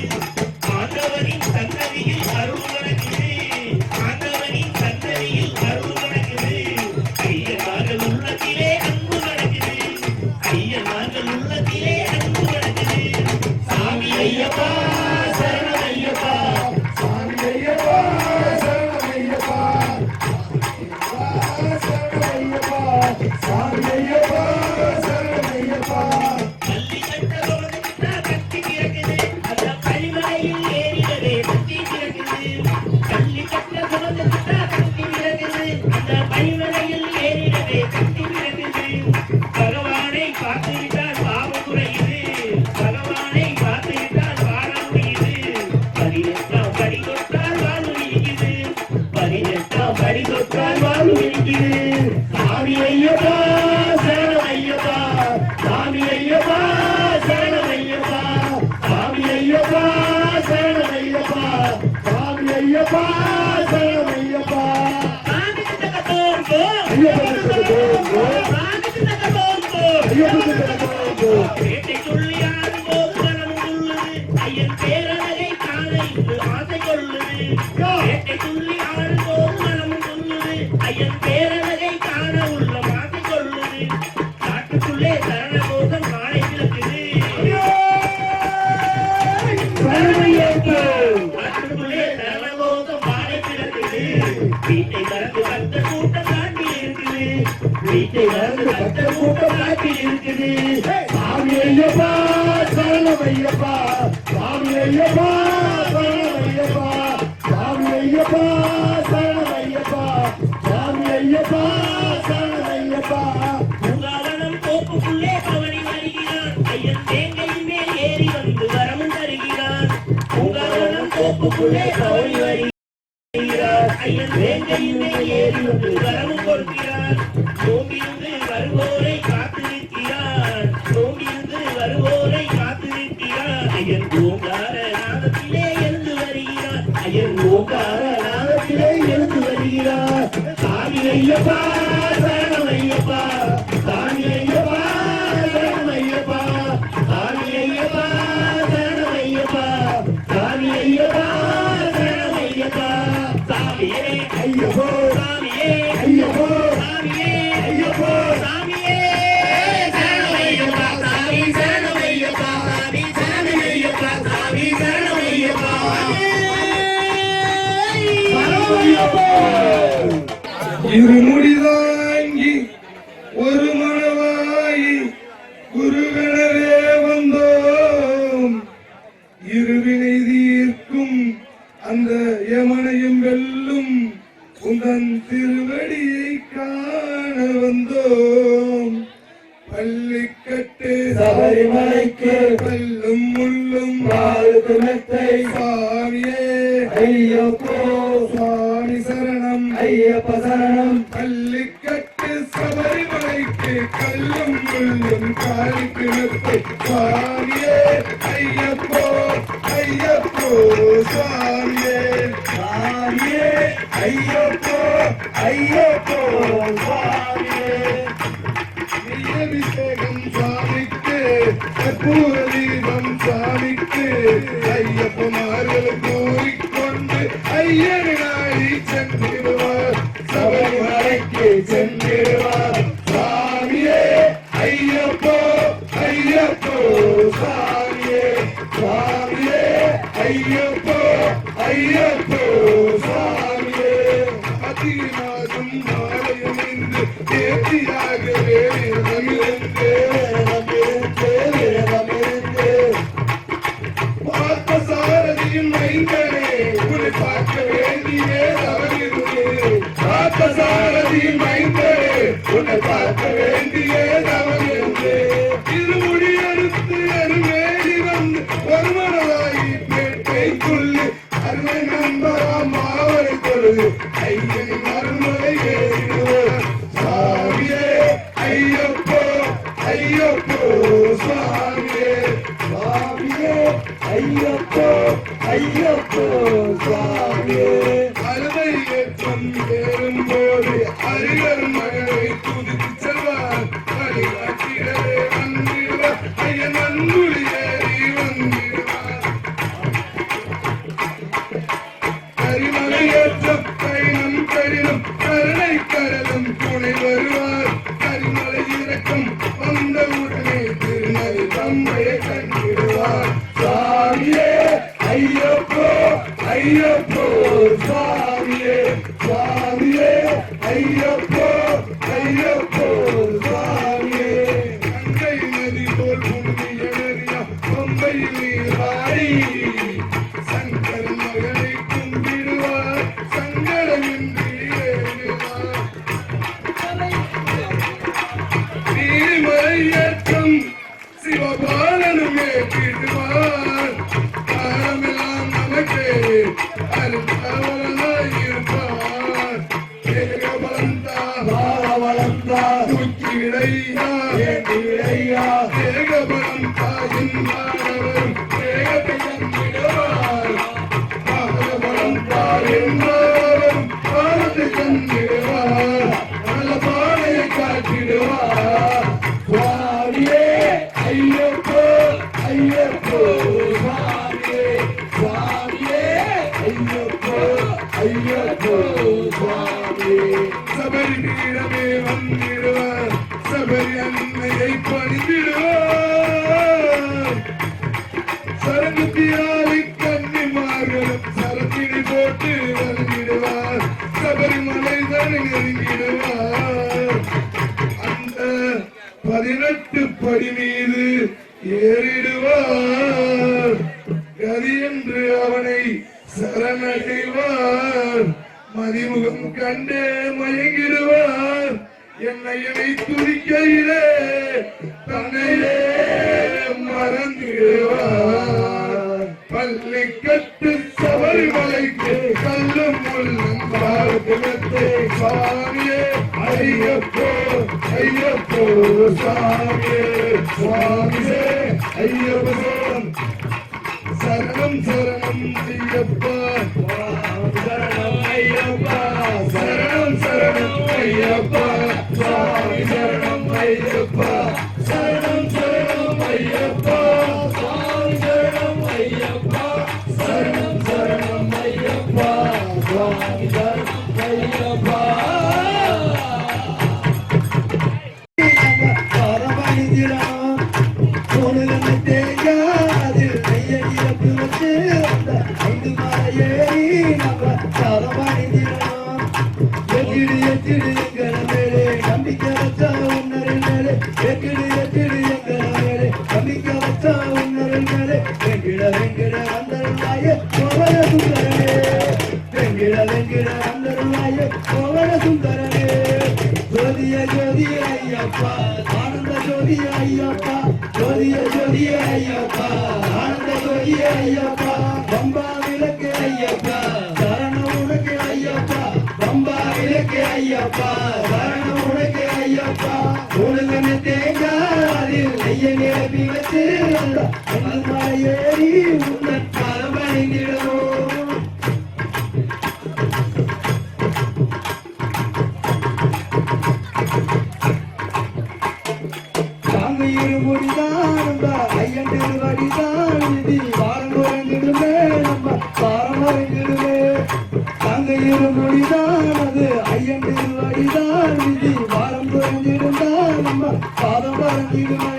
ஆண்டவனின் சன்னதியில் அருள் நடக்குது ஆண்டவனின் சன்னதியில் அருள் நடக்குது ஐயனார்கள் உள்ளத்திலே அன்பு நடக்குது ஐயனார்கள் உள்ளத்திலே அன்பு நடக்குது சாமி ஐயப்பா சரணம் ஐயப்பா சாமி ஐயப்பா சரணம் ஐயப்பா சரணம் ஐயப்பா சாமி ஐயப்பா சரணம் ஐயப்பா பள்ளி கட்ட கட்டி கிடக்குது அந்த பழிமலையில் ஏறிடவே கட்டி கிடக்குது பள்ளி கட்ட கட்டி கிடக்குது அந்த பழிமலையில் ஏறிடவே கட்டி கிடக்குது பகவானை பார்த்துவிட்டால் பாவம் குறையுது பகவானை பார்த்துவிட்டால் பாரம் முடியுது 18ஆம் படி தொட்டால் வாழ்வு இருக்குது 18ஆம் படி தொட்டால் வாழ்வு இருக்குது சாமி ஐயப்பா சரணம் ஐயப்பா சாமி ஐயப்பா சரணம் ஐயப்பா சாமி ஐயப்பா சரணம் ஐயப்பா சாமி ஐயப்பா சரணம் ஐயப்பா சாமி தகதோங்கோ ஐயப்பா தகதோங்கோ ஐயப்பா தகதோங்கோ பேட்டை சொல்லி ஆடும் போது மனம் உள்ளது ஐயன் பேரழகை காண இன்று ஆசை கொள்ளுது பேட்டை சொல்லி ஆடும் போது மனம் உள்ளது ஐயன் ஐயப்பா சரணம் ஐயப்பா சாமி ஐயப்பா சரணம் ஐயப்பா சாமி ஐயப்பா சரணம் ஐயப்பா சாமி ஐயப்பா சரணம் ஐயப்பா பூங்காவனம் தோப்புக்குள்ளே பவனி வருகிறான் ஐயன் தேங்கையின் மேல் ஏறி வந்து வரமும் தருகிறான் பூங்காவனம் தோப்புக்குள்ளே பவனி வருகிறான் ஐயன் தேங்கையின் மேல் ஏறி வந்து வரமும் கொடுக்கிறான் நோம்பிருந்து வருவோரை காத்து நிற்கிறான் நோம்பிருந்து வருவோரை காத்து நிற்கிறான் ஐயன் ஓங்கார நாதத்திலே எழுந்து வருகிறான் ஐயன் ஓங்கார நாதத்திலே எழுந்து வருகிறான் சாமி ஐயப்பா சரணம் ஐயப்பா சாமி ஐயப்பா சரணம் ஐயப்பா சாமி ஐயப்பா சரணம் ஐயப்பா சாமி ஐயப்பா சரணம் ஐயப்பா சாமியே ஐயப்போ சாமியே ஐயப்போ சாமியே ஐயப்போ சாமியே சரணம் ஐயப்பா சாமி சரணம் ஐயப்பா சாமி சரணம் ஐயப்பா சாமி சரணம் ஐயப்பா இருமுடிதாங்கி ஒரு மனவாயி குருகணரே வந்தோம் இருவினை தீர்க்கும் அந்த யமனையும் வெல்லும் உந்தன் திருவடியை காண வந்தோம் பள்ளிக்கட்டு சபரிமலைக்கு கல்லும் முள்ளும் வாழ்த்து மெத்தை சாமியே ஐயப்போ சுவாமி சரணம் ஐயப்ப சரணம் பள்ளிக்கட்டு சபரிமலைக்கு கல்லும் முள்ளும் காலிக்கு மெத்தை சுவாமியே ஐயப்போ ஐயப்போ சுவாமியே சாமியே ஐயப்போ ஐயப்போ சுவாமியே அபிஷேகம் சுவாமிக்கு கற்பூர தீபம் சுவாமிக்கு ஐயப்பமார்கள் கூறிக்கொண்டு ஐயர் நாடி சென்றிடுவார் சபரிமலைக்கு சென்றிடுவார் சுவாமியே ஐயப்போ ஐயப்போ சுவாமியே சுவாமியே ஐயப்போ ஐயப்போ சுவாமியே அதிகமாகும் மாலையணிந்து தேர்த்தியாகவே விரதமிருந்து பார்த்த சாரதியின் மைந்தனே உன்னை பார்க்க வேண்டியே தவறிருந்து பார்த்த சாரதியின் மைந்தனே உன்னை பார்க்க வேண்டியே தவறிருந்து இருமுடி அறுத்து அருமேடி வந்து ஒரு மனதாயி பேட்டைக்குள்ளே அருமை நண்பராம் மாவரை தொழுது ஐயனின் அருள்மலை ஏறிடுவார் சாமியே ஐயப்போ ஐயப்போ சுவாமியே சுவாமியே ஐயப்போ ஐயப்போ சுவாமியே அழுதை ஏற்றம் ஏறும் போது அருகர் மகளை துதித்து செல்வார் வழிகாட்டிடவே வந்திடுவார் ஐயன் அன்புலி ஏறி வந்திடுவார் கரிமலை ஏற்றம் கைனம் கடினம் கருணை கடலும் துணை வருவார் கரிமலை இறக்கம் வந்த உடனே திருநதி தம்மையை கண்டிடுவார் சாமியே ஐயப்போ ஐயப்போ சுவாமியே சுவாமியே ஐயப்போ ஐயப்போ சுவாமியே கங்கை நதி போல் புண்ணிய நதியா பம்பை நீராடி சங்கர் மகனை கும்பிடுவார் சங்கடமின்றி ஏறிடுவார் நீர்மலை ஏற்றம் சிவபாலனும் ஏற்றிடுவார் காலமெல்லாம் நமக்கு அருந்தவனாய் இருப்பார் ஏகபலந்தா பாரவளந்தா தூக்கி விடையா ஏற்றி விடையா ஏகபலம் தாயின் மாணவரும் ஏகத்தை தந்திடுவார் பாகபலம் தாயின் மாணவரும் பாரத்தை தந்திடுவார் நல்ல பாதையை காட்டிடுவார் சுவாமியே ஐயப்போ ஐயப்போ சுவாமியே சுவாமியே ஐயப்போ ஐயப்போ சுவாமியே சபரி பீடமே வந்திடுவார் சபரி அன்னையை பணிந்திடுவார் சரங்குத்தியாரி கன்னிமார்களும் சரத்தினை போட்டு வந்திடுவார் சபரிமலை தனி நெருங்கிடுவார் அந்த 18 படி மீது சரணடைவார் மதிமுகம் கண்டே மயங்கிடுவார் என்னை துதிக்கையிலே தன்னையே மறந்திடுவார் பள்ளி கட்டு சபரிமலைக்கு கல்லும் முள்ளும் பார்த்து சுவாமியே ஐயப்போ ஐயப்போ சுவாமியே சுவாமியே ஐயப்போ சரணம் சரணம் ஐயப்பா சரணம் ஐயப்பா சரணம் சரணம் ஐயப்பா சுவாமி சரணம் ஐயப்பா சரணம் சரணம் ஐயப்பா சுவாமி சரணம் ஐயப்பா சரணம் சரணம் ஐயப்பா சுவாமி சரணம் ஐயப்பா ஐயப்பா ஆனந்த ஜோதி ஐயப்பா ஜோதிய ஜோதி ஐயப்பா ஆனந்த ஜோதி ஐயப்பா பம்பா விளக்கு ஐயப்பா சரணம் உனக்கு ஐயப்பா பம்பா விளக்கு ஐயப்பா சரணம் உனக்கு ஐயப்பா உனக்கு தேங்காதில் நெய்ய நிரப்பி வச்சு ஏறி உன்னன் பரமணிந்திடுவோம் இருமுடிதான் ஐயன் திருவடிதான் இது வாரம் குறைந்திடுமே நம்ம வாரம் குறைந்திடுமே தாங்க இருமுடிதான் அது ஐயன் திருவடிதான் இது வாரம் குறைந்திடுந்தா நம்ம பாதம் குறைந்திடுமே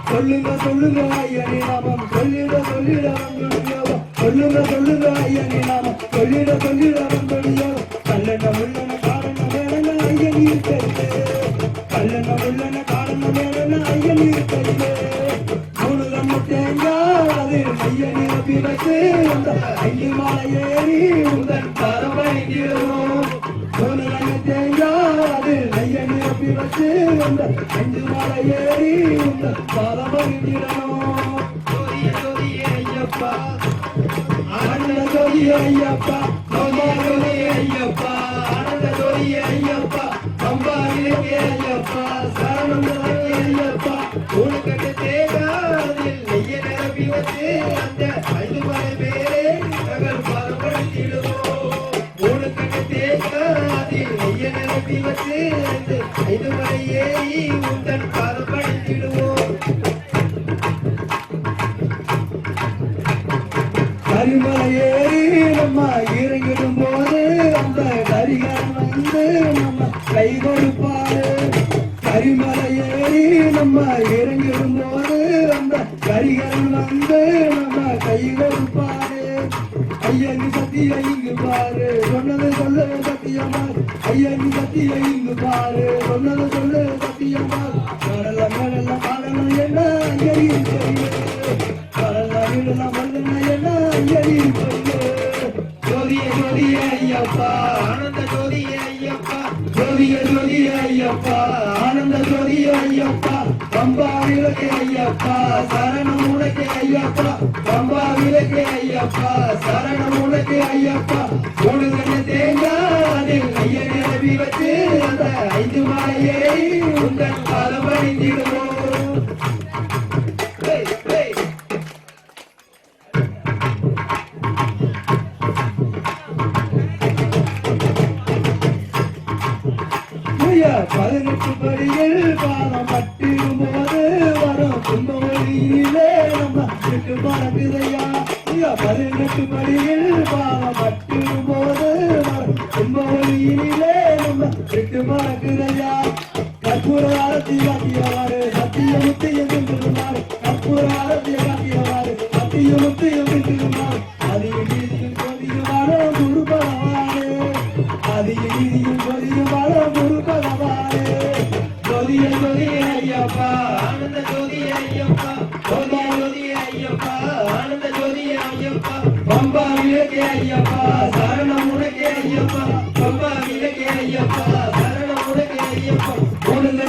சொல்லுங்க சொல்லுங்க ஐயனி நாமம் சொல்லிட சொல்லிட வந்துடுவோம் சொல்லுங்க சொல்லுங்க ஐயனி நாமம் சொல்லிட சொல்லிட வந்துடுவோம் கல்லண உள்ளன காரணம் வேணன ஐயன் இருக்கிறது கல்லண உள்ளன காரணம் வேணன ஐயன் இருக்கிறது முழுதம் தேங்காது ஐயன் நிரப்பி வச்சு அந்த ஐந்து மாலை ஏறி உந்தன் பரமணிக்கிறோம் முழுதம் தேங்காது ஐயன் நிரப்பி வச்சு அந்த ஐந்து மாலை ஏறி உந்தன் பரமணிக்கிறோம் ஜோதிய ஜோதிய ஐயப்பா ஆனந்த ஜோதிய ஐயப்பா பம்பா ஜோதிய ஐயப்பா ஆனந்த ஜோதிய ஐயப்பா பம்பா விளக்கே ஐயப்பா சரணம் ஐயப்பா உனக்கு தேகாதில் நெய்ய நிரப்பி வச்சு அந்த ஐந்து மலை பேரே நகர் பரமணித்திடுவோம் உனக்கு தேகாதில் நெய்ய நிரப்பி வச்சு அந்த ஐந்து மலை ஏறி உந்தன் பரமணித்திடுவோம் கரிமலை ஏறி நம்ம இறங்கிடும் போது அந்த கரிகாரன் வந்து நம்ம கை கொடுப்பாரு கரிமலை ஏறி நம்ம இறங்கிடும் போது அந்த கரிகாரன் வந்து நம்ம கை கொடுப்பாரு ஐயனி சத்திய இங்கு பாரு சொன்னது சொல்லு சத்தியமார் ஐயனி சத்திய இங்கு பாரு சொன்னது சொல்லு சத்தியமார் கடல மேல காரணம் என்ன ஐயனி சொல்லு ஜோதிய ஜோதிய ஐயப்பா ஆனந்த ஜோதிய ஐயப்பா ஜோதிய ஜோதிய ஐயப்பா ஆனந்த ஜோதிய ஐயப்பா பம்பா விளக்கு ஐயப்பா சரணம் உனக்கு ஐயப்பா பம்பா விளக்கு ஐயப்பா சரணம் உனக்கு ஐயப்பா உனக்கு தேங்காதில் ஐய நிரப்பி வச்சு அந்த ஐந்து மாலையை உங்கள் பலமணிந்திடுவோம் பதினெட்டு படியில் பாலம் பட்டிடும் போது வரும் துன்பமொழியிலே நம்ம விட்டு பறக்குதையா பதினெட்டு படியில் பாலம் பட்டிடும் போது வரும் துன்பமொழியிலே நம்ம விட்டு பறக்குதையா கற்பூர ஆரத்தி காட்டியவாறு சத்தியமுத்து எங்கிருந்தார் கற்பூர ஆரத்தி காட்டியவாறு சத்தியமுத்து எங்கிருந்தார் அதிக நீதியும் கொதியுமான குரு பகவானே அதிக நீதியும் கொதியுமான குரு பகவானே ஜோதிய ஜோதிய ஐயப்பா ஆனந்த ஜோதிய ஐயப்பா ஜோதிய ஜோதிய ஐயப்பா ஆனந்த ஜோதிய ஐயப்பா பம்பா விளக்கு உனக்கே ஐயப்பா சரணம் உனக்கே ஐயப்பா பம்பா விளக்கே ஐயப்பா சரணம் உனக்கே ஐயப்பா உனக்கு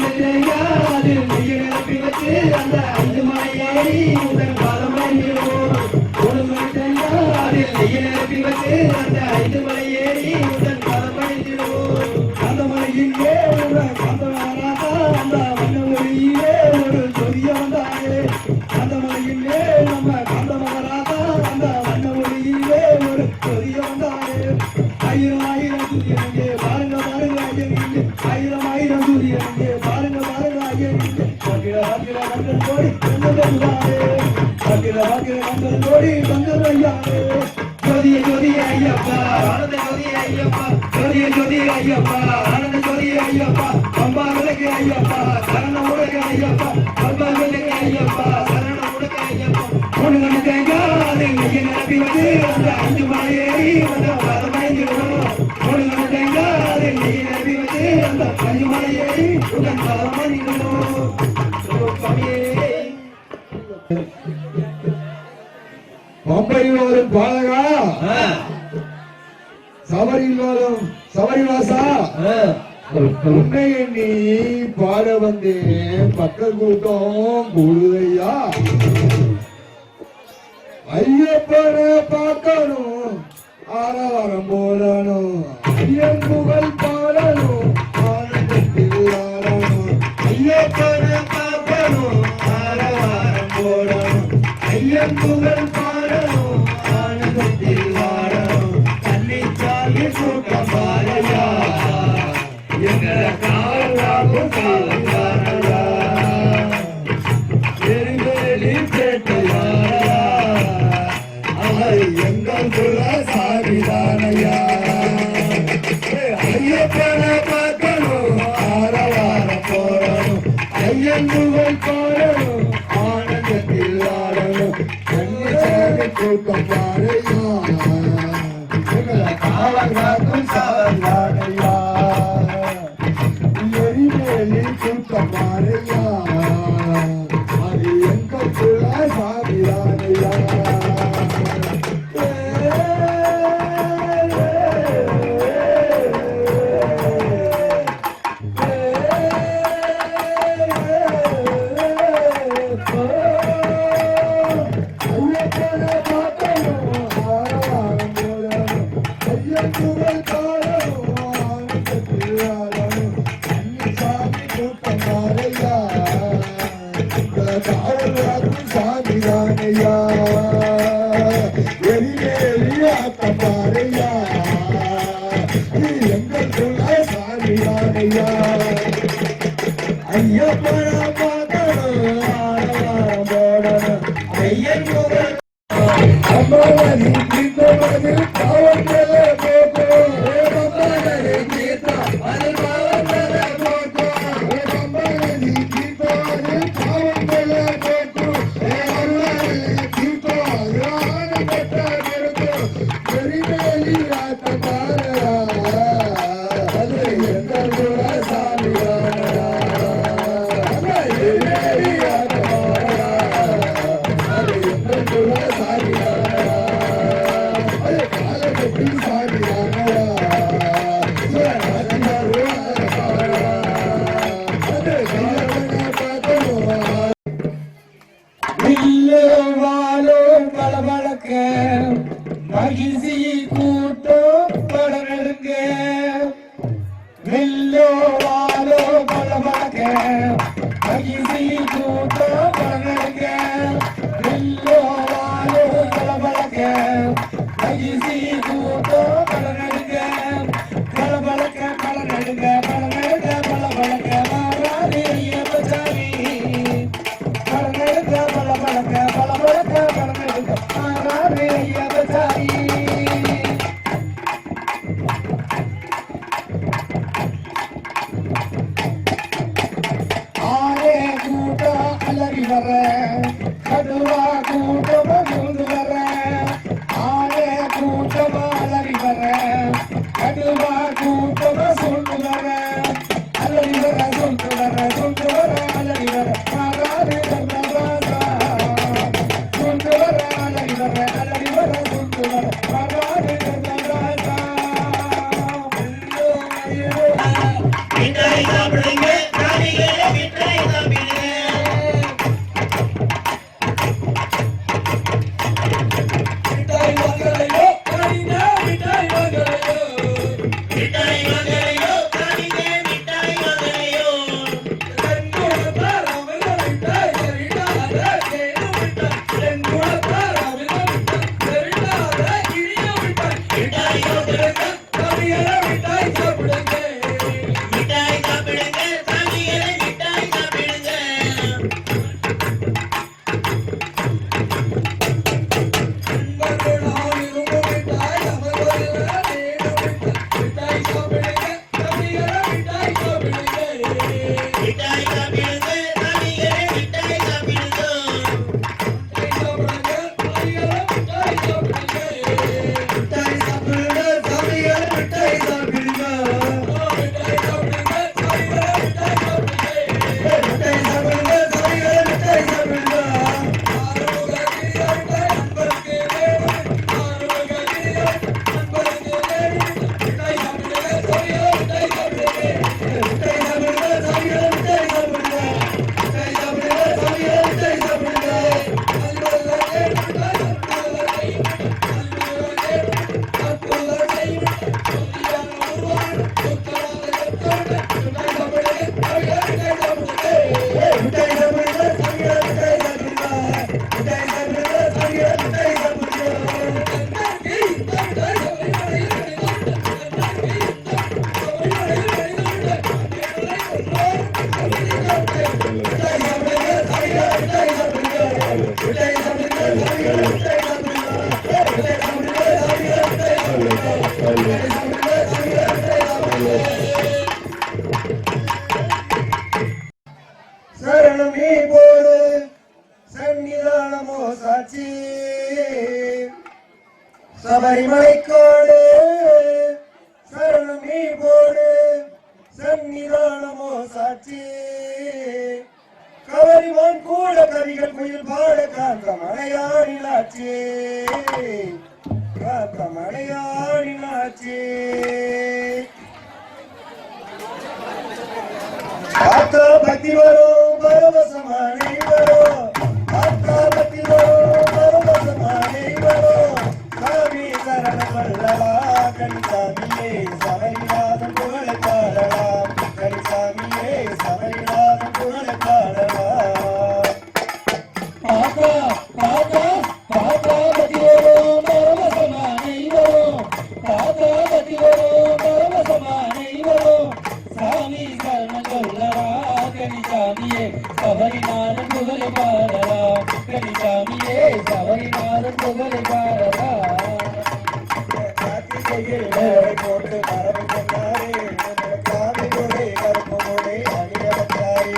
அதில் நெய்ய நிரப்பி வச்சு அந்த 5 மலை ஏறி உங்கள் பாதமடைந்திடுவோம் உனக்கு அதில் நெய்ய நிரப்பி வச்சு அந்த 5 மலை ஏறி உங்கள் பாதமடைந்திடுவோம் அந்த மலையின் மேல் கந்தவராதா அந்த வண்ண ஒளியிலே ஒரு சொரிய வந்தாயே அந்த மலையின் மேல் நம்ம கந்தமகராதா அந்த வண்ண ஒளியிலே ஒரு சொரிய வந்தாயே ஆயிரம் சூரியனே பாருங்க பாருங்க ஐயனே ஆயிரம் சூரியனே பாருங்க பாருங்க ஐயனே அகில கந்தன் கோடி கந்தருவாரே அகில கந்தன் கோடி கந்தரையாரே ஜோதி ஐயப்பா ஆனந்த ஜோதி ஐயப்பா ஜோதி ஐயப்பா ஆனந்த ஜோதி ஐயப்பா அம்பா விளக்கு ஐயப்பா சரணம் உனக்கு ஐயப்பா அம்பா விளக்கு ஐயப்பா சரணம் உனக்கு ஐயப்பா உனக்கு தேங்காது நெய்ய நிரப்பி வந்து அந்த 5 மலை ஏறி வந்து பதமடைந்திடுவோம் உனக்கு தேங்காது நெய்ய நிரப்பி வந்து அந்த 5 மலை ஏறி உடன் பதமடைந்திடுவோம் பம்பையில் வரும் பாலகா சபரியில் வரும் சபரிவாசா உன்னை எண்ணி பாட வந்தேன் பக்தர் கூட்டம் கூடுதையா ஐயப்பனை பார்க்கணும் ஆரவாரம் போடணும் ஐயன் புகழ் பாடணும் ஆனந்தத்தில் ஆடணும் ஐயப்பனை பார்க்கணும் ஆரவாரம் போடணும் ஐயன் புகழ் பாடணும் ஆனந்தத்தில் ஆடணும் தன்னிச்சாலி கூட்டம் பாரையா எங்களை காவலாகும் காவலாரா எரிவேலி கேட்டையாரா அவர் எங்கள் குல சாமிதானையா ஐயப்பனை பார்க்கணும் ஆரவாரம் போடணும் ஐயன் புகழ் பாடணும் ஆனந்தத்தில் ஆடணும் கண்ணிச்சாமி கூட்டம் பாரையா எங்களை காவலாகும் சாவலாடையா எரிவேலி கூட்டம் பாரையா அது எங்கள் குல சாமிதானையா மகிழ்ச்சி கூட்டம் படநெடுங்க வெள்ளோ வாலோ படபடக்க மகிழ்ச்சி கூட்டம் படநெடுங்க வெள்ளோ வாலோ படபடக்க மகிழ்ச்சி கூட்டம் படநெடுங்க படபடக்க படநெடுங்க படநெடுங்க படபடக்க மாறாதே ஐயப்பசாமி படநெடுங்க படபடக்க படபடக்க படநெடுங்க மாறாதே ஐயப்பசாமி வர கடுவா கூட்டமா சூழ்ந்து வர ஆளே கூட்டமா அலறி வர கடுவா கூட்டமா சூழ்ந்து வர அலறி வர சூழ்ந்து வர சூழ்ந்து வர அலறி வர மாறாது சூழ்ந்து வர அலறி வர சூழ்ந்து வர மாறாது சரணமே போடு சன்னிதானமோ சாட்சி சபரிமலைக்கோடு சரணமே போடு சன்னிதானமோ சாட்சி கவரிமான் கூட கவிகள் குயில் பாட காத்த மலையாடினாச்சு காத்த மலையாடினாச்சு ஆத்தா பக்தி வரும் பரவசமானே வரும் ஆத்தா பக்தி வரும் பரவசமானே வரும் சாமி சரண வல்லவா கனிசாமியே சபரிநாதன் புகழ பாடலாம் கனிசாமியே சபரிநாதன் புகழ பாடலாம் ஆத்தா ஆத்தா ஆத்தா பக்தி வரும் பரவசமானே வரும் ஆத்தா பக்தி வரும் பரவசமானே வரும் சாமி சரணம் சொல்லவா கனிசாமியே சபரிநாதன் புகழ பாடலாம் கனிசாமியே சபரிநாதன் புகழ பாடலாம் கார்த்திகையில் போட்டு மரபு கொண்டாரே காவி கொடை கருப்பு கொடை அணிய வந்தாரே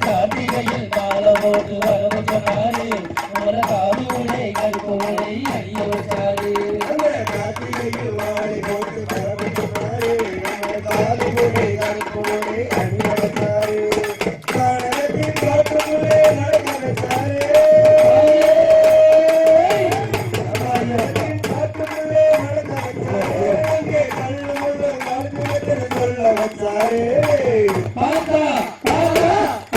கார்த்திகையில் மாலை போட்டு வரவு சொன்னாரு உங்கள காவி உடை கருப்பு உடை அணிய வச்சாரு கார்த்திகையில் வாழை போட்டு மரபு கொண்டாரே காவி கொடை கருப்பு கொடை அணிய வந்தாரே காரணத்தின் காட்டுக்குள்ளே நடக்க வச்சாரே காட்டுக்குள்ளே நடக்க வச்சாரே அங்கே கல்லு வாழ்க்கை சொல்ல வச்சாரே ஆத்தா ஆத்தா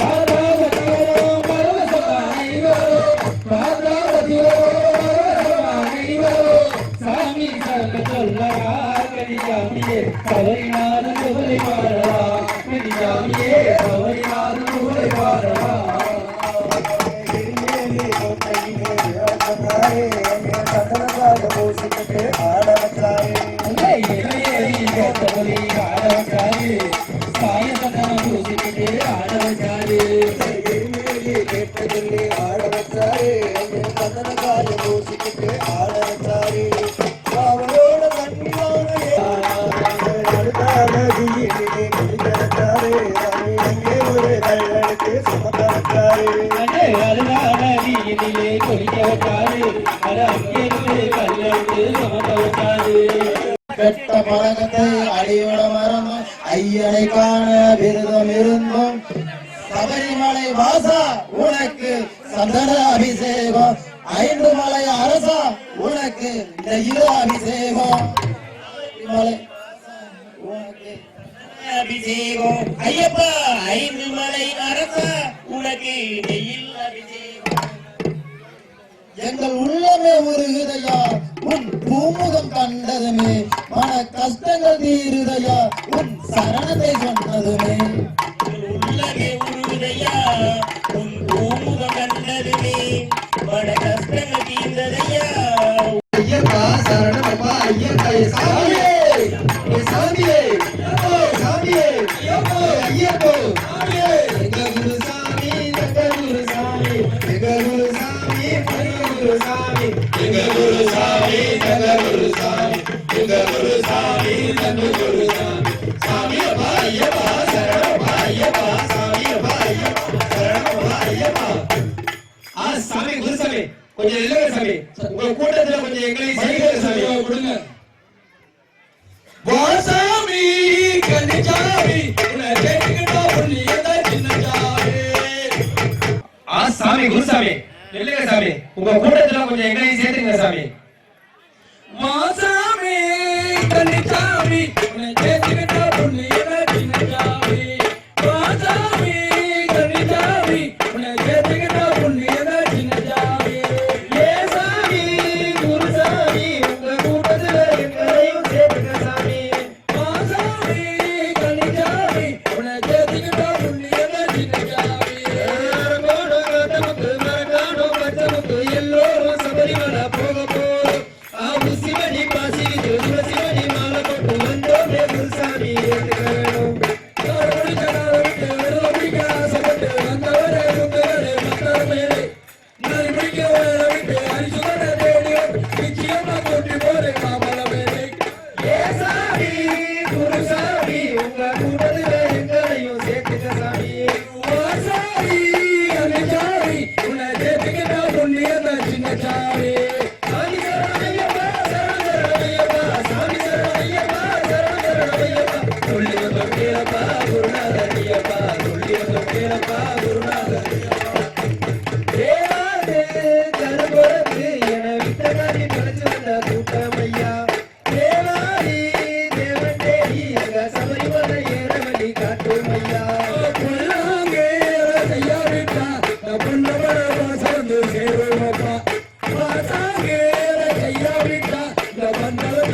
ஆத்தா பக்தி வரும் பரவசமானே வரும் ஆத்தா பக்தி வரும் பரவசமானே வரும் சாமி சரணம் சொல்லவா கனிசாமியே சபரிநாதன் புகழ பாடலாம் கனிசாமியே சபரிநாதன் புகழ பாடலாம் எரிமேலி கோட்டையிலே வந்தாரே அங்கே சந்தனக்காக பூசிக்கிட்டு ஆட வச்சாரே எரிமேலி கேட்டதில்லை ஆட வச்சாரே அங்கே சந்தனக்காக பூசிக்கிட்டு ஆட வச்சாரே அவளோட தண்ணிவானே அடுத்தால தீயிலே குளிக்கறச்சாரே அங்கே ஒரு கல்லெடுத்து சுமக்க வச்சாரே கெட்ட பழக்கத்தை அடியோட மரம் ஐயனை காண விருதம் இருந்தும் சபரிமலை வாசா உனக்கு சந்தன அபிஷேகம் 5 மலை அரசா உனக்கு நெய்யில அபிஷேகம் மலை உனக்கு அபிஷேகம் ஐயப்பா 5 மலை அரசா உனக்கு நெய்யில் அபிஷேகம் எங்கள் உள்ளமே உருகுதையா உன் பூமுகம் கண்டதுமே மன கஷ்டங்கள் தீருதையா உன் சரணத்தை சொன்னதுமே உள்ளமே உருகுதையா உன் பூமுகம் கண்டதுமே மன கஷ்டங்கள் தீர்ந்ததையா ஐயப்பா சரணமப்பா ஐயப்பா சாமியே சாமியே சாமியே ஐயப்போ எங்க குரு சாமி எங்க குரு சாமி எங்க குரு சாமி எங்க குரு சாமி எங்க குரு சாமி எங்க குரு சாமி எங்க குரு சாமி சாமியப்பா ஐயப்பா சரணமப்பா ஐயப்பா சாமியப்பா ஐயப்பா சரணமப்பா ஐயப்பா சாமி குருசாமி கொஞ்சம் இல்லைங்க சாமி உங்க கூட்டத்துல கொஞ்சம் எங்களையும் சைக்கிள் சாமி கொடுங்க வாசாமி கனிச்சாமி உன்னை கேட்டுக்கிட்டா புண்ணியத சின்னச்சாமி சாமி குருசாமி இல்லைங்க சாமி உங்க கூட்டத்துல கொஞ்சம் எங்களையும் சேர்த்துங்க சாமி வாசாமி கனிச்சாமி உன்னை கேட்டுக்கிட்டா புண்ணியத சின்னச்சாமி வாசாமி கனிச்சாமி உன்னை கேட்டுக்கிட்டா புண்ணியத சின்னச்சாமி ஏ சாமி குருசாமி உங்க கூட்டத்துல எங்களையும் சேர்த்துங்க சாமி வாசாமி கனிச்சாமி உன்னை கேட்டுக்கிட்டா புண்ணியத சின்னச்சாமி மரகாணோ பச்சமுத்து எல்லோரும் சபரிமலை போக போறோம்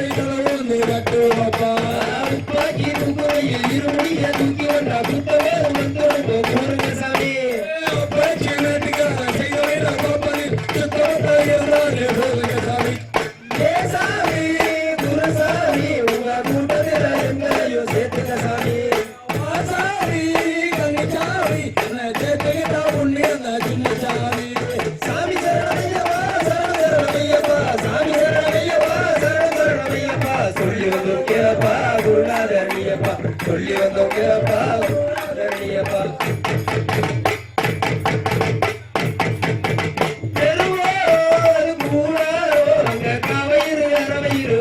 மாலை வந்து கட்டுவப்பா துப்பாக்கி தூக்குவையில் இருமுடிய தூக்கி வந்தா குத்தவே வந்து போருங்க சாமி பேச்சு நாட்டுக்காக செய்ய கோப்பலில் சுத்தத்தை இருந்தாலே போருங்க சாமி ஏ சாமி குருசாமி உங்க கூட்டத்தில் எங்களையும் சேர்த்துக்க சாமி சாமி கன்னிச்சாமி சேர்த்துக்கிட்டா புண்ணியம் சின்ன சாமி சாமி சரணமையப்பா சரணமையப்பா சாமி சரணமையப்பா சரணமையப்பா சொல்லி வந்தோம் கேப்பா குருநாதனியப்பா சொல்லி வந்தோம் கேப்பா குருநாதனியப்பா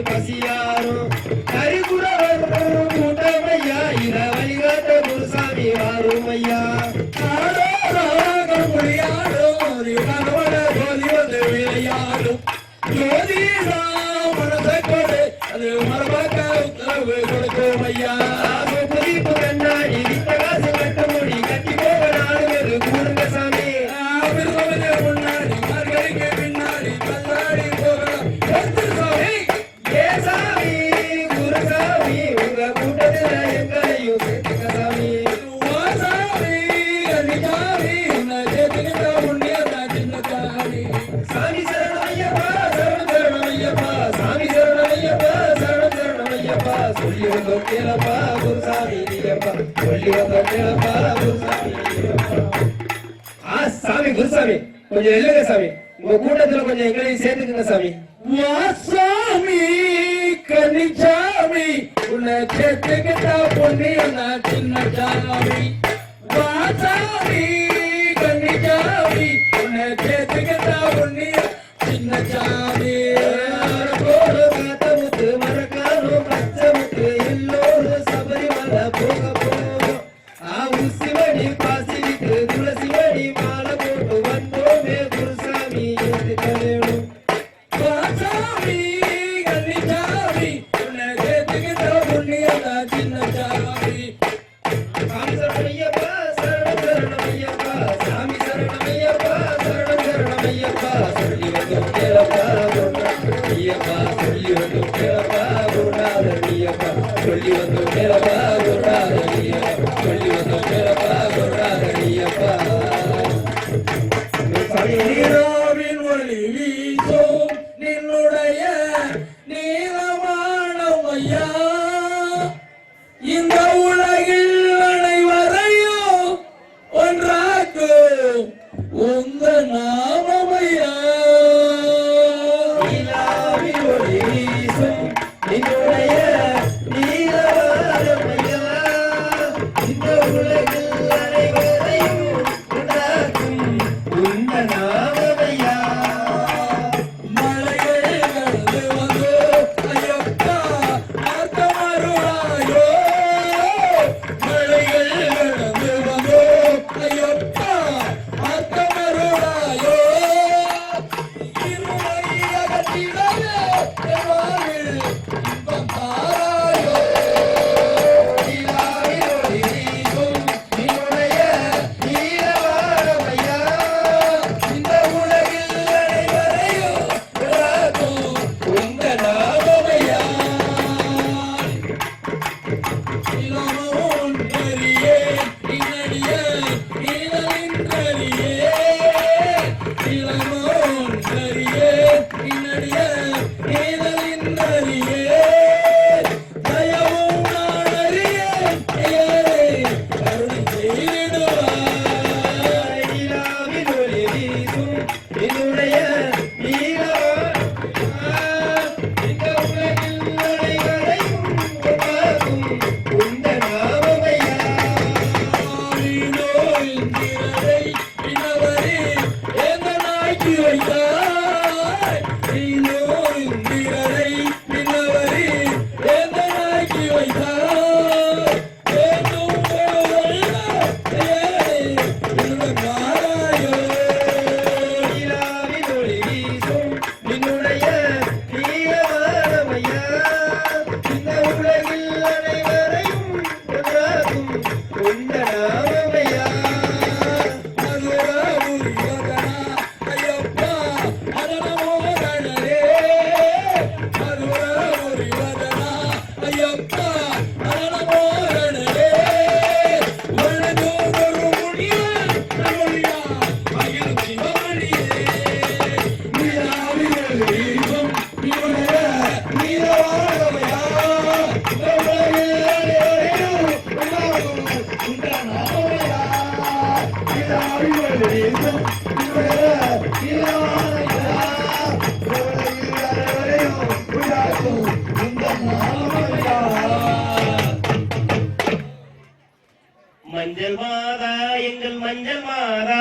பசியாரோ கரிகுறவர் கூட்டமையா இத வழிகாட்ட குருசாமி ஆறுமையா விளையாடும் மனசை கொடு அது மரபாக்க உத்தரவு கொடுக்கும் ஐயா புதிப்பு கண்ணாடி பிரகாசம் கட்ட மொழி கட்டி போக நாடு கூடுங்க சாமி முன்னாடி மார்கழிக்கு பின்னாடி கண்ணாடி போகலாம் சாமி ஏ சாமி குருசாமி உங்க கூட்டத்தில் எங்களையும் சேர்த்துக்க சாமி சாமி கன்னிசாமி உன்னை சேர்த்துக்கிட்ட புண்ணியம் சின்ன சாமி சாமி சரணமையப்பா சரணமையப்பா சாமி சரணமையப்பா சரணமையப்பா சொல்லி வந்தோம் கேளப்பா குருசாமி நீயப்பா சொல்லி வந்தோம் கேளப்பா குருசாமி சாமி குருசாமி கொஞ்சம் இல்லைங்க சாமி உங்க கூட்டத்துல கொஞ்சம் எங்களையும் சேர்த்துக்குங்க சாமி வாசாமி கன்னிசாமி உன்னை சேர்த்துக்கிட்டா பொண்ணியம் சின்ன சாமி வாசாமி கன்னிசாமி உன்னை சேர்த்துக்கிட்டா பொண்ணியம் சின்ன சாமி முத்து மறக்கானோ பச்சை முத்து எல்லோரும் சபரிமலை போக போகும் உசிவடி பாசிவிட்டு துளசிவடி மாலை போட்டு வந்தோமே குருசாமி ஏத்துக்க வேணும் வாசாமி கன்னிசாமி உன்னை சேர்த்துக்கிட்ட புண்ணியம் சின்ன சாமி சாமி சரணமையப்பா சரணமையப்பா சாமி சரணமையப்பா சரணமையப்பா சொல்லி வந்தோம் கேளப்பா குருநாதனியப்பா சொல்லி வந்தோம் கேளப்பா குருநாதனியப்பா சொல்லி வந்தோம் கேளப்பா குருநாதனியப்பா சொல்லி வந்தோம் கேளப்பா குருநாதனியப்பா நீராவின் ஒளி வீசும் நின்னுடைய நீளமான ஐயா இந்த உலகில் அனைவரையும் ஒன்றாக்கும் உங்க நாமமையா நீலாவின் ஒளி வீசும் நின்னுடைய நீலவானமையா இந்த உலகில் அனைவரையும் ஒன்றாக்கும் உங்க நாமமையா மலைகள் கடந்து வந்தோ ஐயப்பா ஆத்தமருளாயோ மலைகள் கடந்து வந்தோ ஐயப்பா ஆத்தமருளாயோ இருளை அகற்றிடவே வாழ்வில் இன்பம் தாரா மஞ்சள் மாதா எங்கள் மஞ்சள் மாதா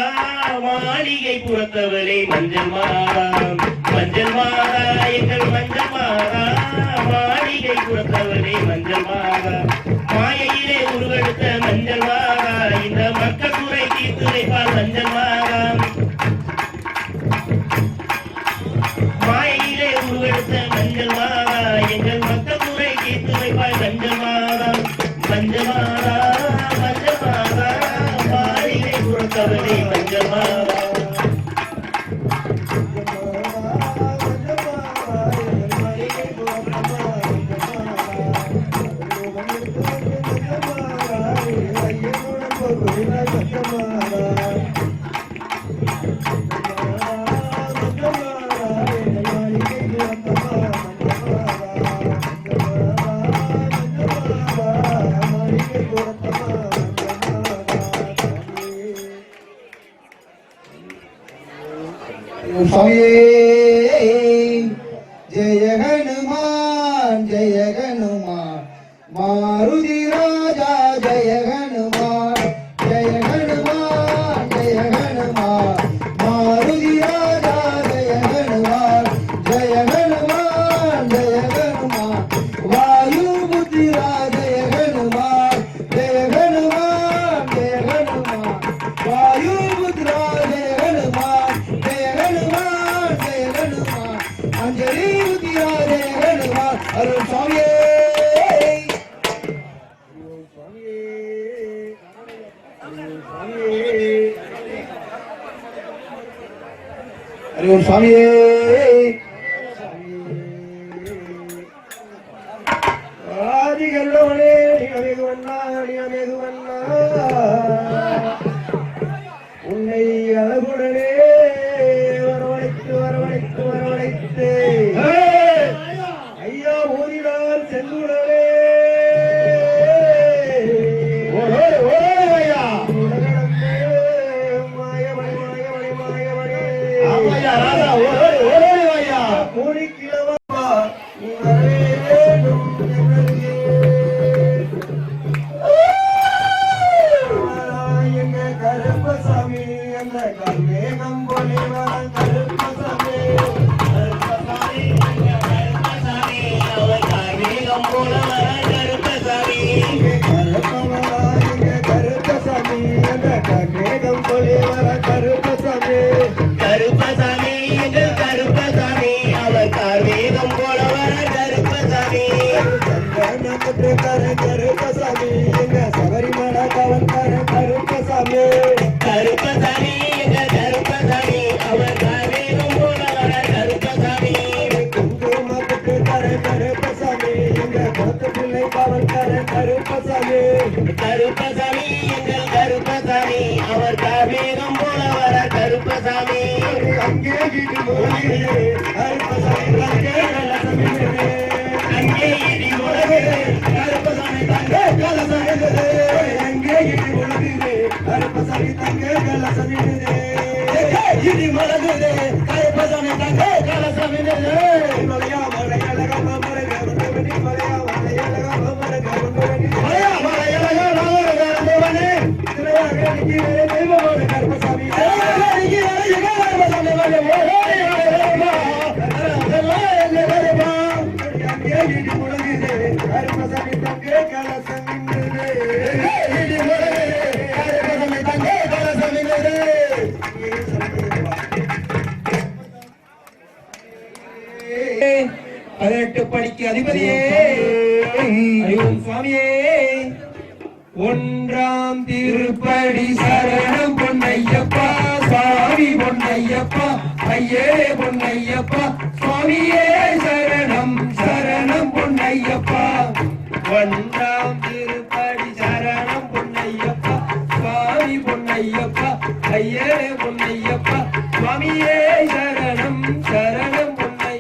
மாளிகை புறத்தவரே மஞ்சள் மாதா மஞ்சள் மாதா எங்கள் மஞ்சள் மாதா மாளிகை புறத்தவரே மஞ்சள் மாதா மாயையிலே உருவெடுத்த மஞ்சள் மாதா இந்த மக்கள் குறை தீர்த்து வைப்பார் மஞ்சள் மாதா மாயையிலே உருவெடுத்த மஞ்சள் மாதா எங்கள் மக்கள் குறை தீர்த்து வைப்பார் மஞ்சள் மாதா மஞ்சள் மாதா மஞ்சள் மாதா மாளிகை புறத்தவரே மஞ்சள் மாதா जय हनुमान मारुति राजा जय हनुमान मारुति राजा जय हनुमान वायुपुत्रा जय हनुमान वायुपुत्रा जय हनुमान अंजलि उतिरा जय हनुमान अरुण स्वामी हरि ओम स्वामी आदि गल्लोने निगमेगुवन्ना उन्नै अलगुडने வரவழைத்து ஐயா ஊரினால் செல்லுடனே கருப்பசாமி அந்த கல்வேகம் போலே கருப்பசாமி கருப்பசாமி எங்கள் கருப்பசாமி அவர் கார்வேகம் போல வர கருப்பசாமி கருப்பசாமி எங்க சபரிமலை கவன்கார கருப்பசாமி கருப்பசாமி எங்கள் கருப்பசாமி அவர் கார்வேகம் போல வர கருப்பசாமி குங்குமத்துக்கு கருப்பசாமி எங்க கொத்து பிள்ளை கவன்கார கருப்பசாமி கருப்பசாமி எங்கள் கருப்பசாமி அவர் கார்வேகம் போல வர கருப்பசாமி அங்கே இடி முழங்குதே கருப்பசாமி தங்கே கலசமிடுதே அங்கே இடி முழங்குதே கருப்பசாமி தங்கே கலசமிடுதே அங்கே இடி முழங்குதே கருப்பசாமி தங்கே கலசமிடுதே இடி முழங்குதே கருப்பசாமி தங்கே கலசமிடுதே மலையா மலையழக மமரக மந்தவனி மலையா மலையழக மமரக மந்தவனி மலையா மலையழக மமரக மந்தவனி திரையாக நிக்கிறே தெய்வமோட கருப்பசாமி பதினெட்டு படிக்கு அதிபதியே சுவாமியே ஒன்றாம் திருப்படி சரணம் பொன்னையப்பா சுவாமி பொன்னையப்பா ஐயே பொன்னையப்பா சுவாமியே சரணம் சரணம் பொன்னையப்பா ஒன்றாம் திருப்படி சரணம் பொன்னையப்பா சுவாமி பொன்னையப்பா ஐயே பொன்னையப்பா சுவாமியே சரணம் சரணம் பொன்னை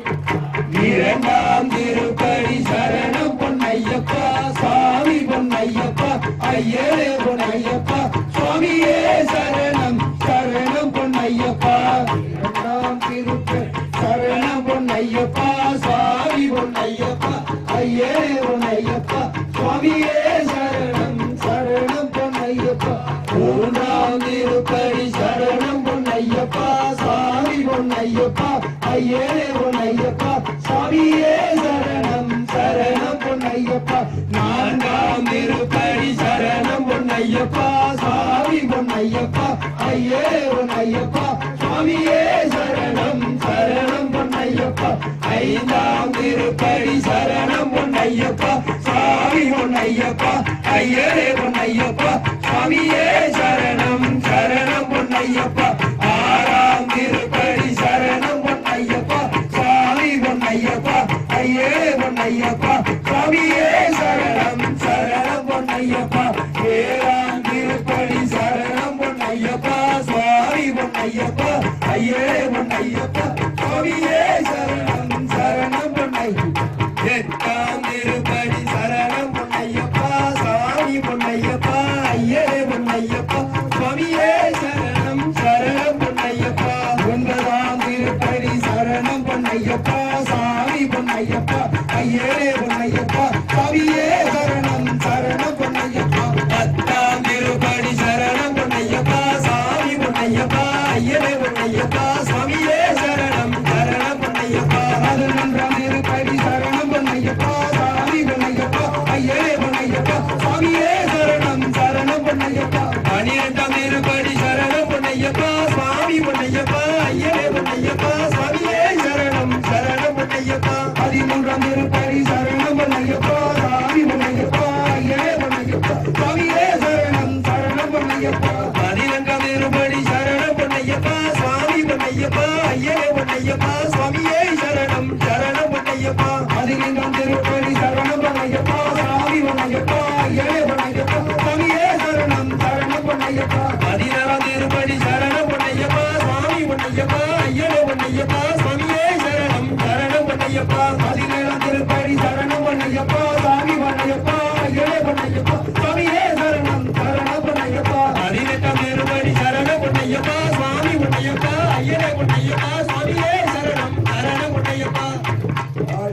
இரண்டாம் திருப்படி சரணம் பொன்னையப்பா சுவாமி பொன்னையப்பா ஐயே பொன்னையப்பா சுவாமியே சரணம் சரணம் பொன்னையப்பா இரண்டாம் திருப்படி சரணம் பொன்னையப்பா சுவாமி பொன்னையப்பா ஐயே பொன்னையப்பா சுவாமியே சரணம் சரணம் பொன்னையப்பா மூன்றாம் திருப்படி சரணம் பொன்னையப்பா சுவாமி பொன்னையப்பா ஐயே பொன்னையப்பா சுவாமியே சரணம் சரணம் பொன்னையப்பா நான்காம் திருப்படி சரணம் பொன்னையப்பா சுவாமி பொன்னையப்பா ஐயே பொன்னையப்பா சுவாமியே சரணம் சரணம் பொன்னையப்பா ஐந்தாம் திருப்படி சரணம் பொன்னையப்பா சுவாமி பொன்னையப்பா ஐயே பொன்னையப்பா சுவாமியே சரணம் சரணம் பொன்னையப்பா ஆறாம் திருப்படி சரணம் பொன்னையப்பா சுவாமி பொன்னையப்பா ஐயே பொன்னையப்பா சுவாமியே சரணம் சரணம் பொன்னையப்பா ஏழாம் திருப்படி சரணம் பொன்னையப்பா சுவாமி பொன்னையப்பா ஐயே பொன்னையப்பா சுவாமியே சரணம் சரணம் பொன்னையப்பா எட்டாம் திருப்படி சரணம் பொன்னையப்பா சுவாமி பொன்னையப்பா ஐயே பொன்னையப்பா சுவாமியே சரணம் சரணம் பொன்னையப்பா ஒன்பதாம் திருப்படி சரணம் பொன்னையப்பா சாமி பொன்னையப்பா ஐயே பொன்னையப்பா சுவாமியே சரணம் சரணம் பொன்னையப்பா பத்தாம் திருப்படி சரணம் பொன்னையப்பா சாமி பொன்னையப்பா ஐயே பொன்னையப்பா சுவாமியே சரணம் சரணம் பொன்னையப்பா பதினொன்றாம் திருப்படி சரணம் பொன்னையப்பா சாமி பொன்னையப்பா ஐயே பொன்னையப்பா சுவாமியே சரணம் சரணம் பொன்னையப்பா பனிரெண்டாம் திருப்படி சரணம் பொன்னையப்பா சுவாமி பொன்னையப்பா ஐயே பொன்னையப்பா சுவாமியே சரணம் சரணம் பொன்னையப்பா பதிமூன்றாம் திருப்படி சரணம் பொன்னையப்பா சாமி பொன்னையப்பா ஐயே பொன்னையப்பா சுவாமியே சரணம் சரணம் பொன்னையப்பா பதினான்காம் திருப்படி சரணம் பொன்னையப்பா சுவாமி பொன்னையப்பா ஐயே பொன்னையப்பா சுவாமியே சரணம் சரணம் பொன்னையப்பா பதினைந்தாம் திருப்படி சரணம் பொன்னையப்பா சாமி பொன்னையப்பா ஐயே பொன்னையப்பா சுவாமியே சரணம் சரணம் பொன்னையப்பா பதினாறாம் திருப்படி சரணம் பொன்னையப்பா சுவாமி பொன்னையப்பா ஐயே பொன்னையப்பா சுவாமியே சரணம் சரணம் பொன்னையப்பா பதினேழாம் திருப்படி சரணம் பொன்னையப்பா சாமி பொன்னையப்பா ஐயே பொன்னையப்பா சுவாமியே சரணம் சரணம் பொன்னையப்பா பதினெட்டாம் திருப்படி சரணம் பொன்னையப்பா சுவாமி பொன்னையப்பா ஐயே பொன்னையப்பா சுவாமியே சரணம் சரணம் பொன்னையப்பா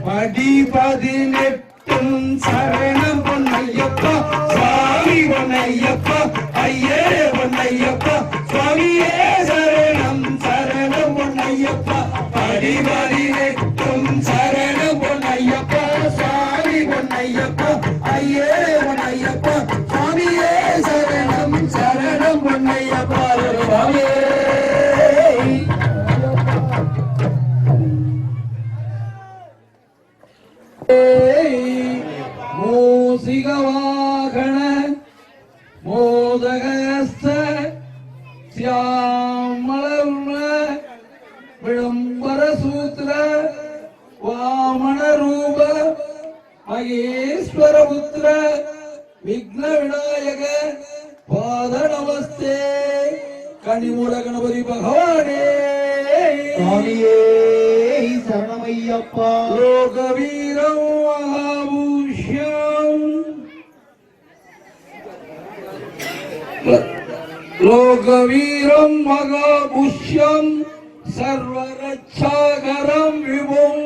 படி பதினெட்டும் சரணம் பொன்னையப்பா சுவாமி பொன்னையப்பா ஐயே பொன்னையப்பா சுவாமியே சரணம் சரணம் பொன்னையப்பா படி பதினெட்டும் சரணம் பொன்னையப்பா சுவாமி பொன்னையப்பா ஐயே பொன்னையப்பா சுவாமியே சரணம் சரணம் பொன்னையப்பா சுவாமியே மூசிகவாகன மோதகஸ்த சியாமளர்ம விளம்பர சூத்திர வாமன ரூப மகேஸ்வர புத்திர விக்ன விநாயக பாத நமஸ்தே கனிமூல கணபதி பகவானே சுவாமியே சரணமையப்பா லோகவீரம் மகாபூஷ்யம் லோகவீரம் மகாபுஷ்யம் சர்வரட்சாகரம் விபும்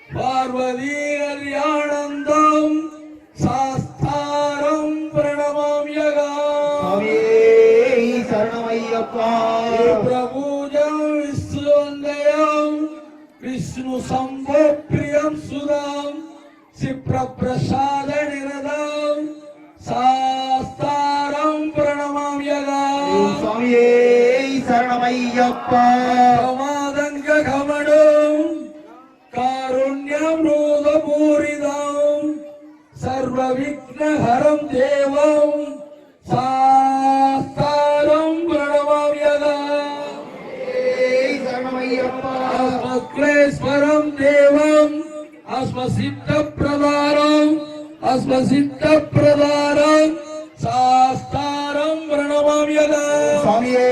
பார்வதி கல்யாணந்தம் சாஸ்தாரம் பிரணமாம்யகா சரணமையப்பா பிரபூஜம் விஸ்வந்தயம் விஷ்ணு சம்போ பிரியம் சுதாம் சிப்ரபிரசாத நிரதம் சாஸ்தாரம் பிரணமாம்யகா சுவாமியே சரணமையப்பா பிரமாதங்க கமடம் காருண்யம் ரூதபூரிதம் சர்வ விக்னஹரம் தேவம் சாஸ்தாரம் பிரணமாம்யகா சரணமையப்பா அஸ்மக்லேஸ்வரம் தேவம் அஸ்மசித்த பிரதாரம் சாஸ்தாரம் பிரணமாம்யகா சுவாமியே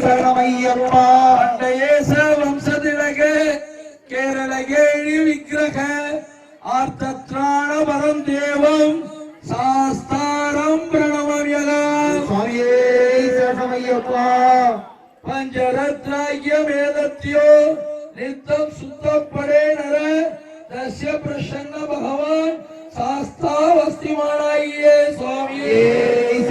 சரணமையப்பா அண்டயேச வம்சதிலகே கேரளகேணி விக்கிரக ஆர்த்தத்ராண பரம் தேவம் சாஸ்தாரம் பிரணமாம்யகா சுவாமியே சரணமையப்பா பஞ்சரத்ராக்ய வேதத்யோ நித்தம் சுத்தப்படே நர தஸ்ய பிரசன்ன பகவான்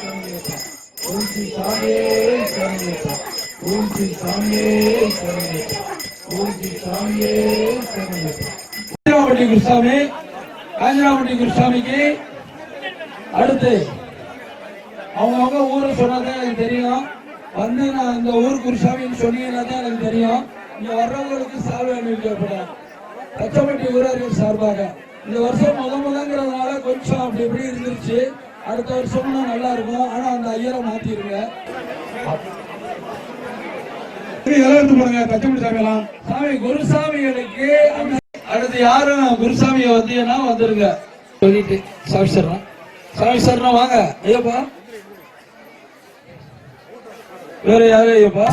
ஓம் ஸ்ரீ சாமியே சரணமையப்பா. ஓம் ஸ்ரீ சாமியே சரணமையப்பா. ஓம் ஸ்ரீ சாமியே சரணமையப்பா. காஞ்சிராமட்டி குருசாமி, காஞ்சிராமட்டி குருசாமிக்கு அடுத்து அவங்கவுங்க ஊரை சொன்னாதான் எனக்கு தெரியும். வந்து நான் இந்த ஊர் குருசாமின்னு சொன்னீங்கன்னா தான் எனக்கு தெரியும். இங்க வர்றவங்களுக்கு சால்வை அனுப்பிக்கப்படும் தச்சம்பட்டி ஊராரியர் சார்பாக. இந்த வருஷம் முதங்கிறதுனால கொஞ்சம் அப்படி இப்படி இருந்துருச்சு. அடுத்த வருஷம்னா நல்லா இருக்கும். ஆனா அந்த ஐயரை மாத்திருங்க. எடுத்து போடுங்க தச்சம்பட்டி சாமியெல்லாம். சாமி குருசாமிகளுக்கு அடுத்து யாரும் குருசாமியை வந்தீங்கன்னா வந்துருங்க சொல்லிட்டு சாமி சரணம். சாமி சரணம் வாங்க ஐயப்பா. வேற யாரு ஐயப்பா?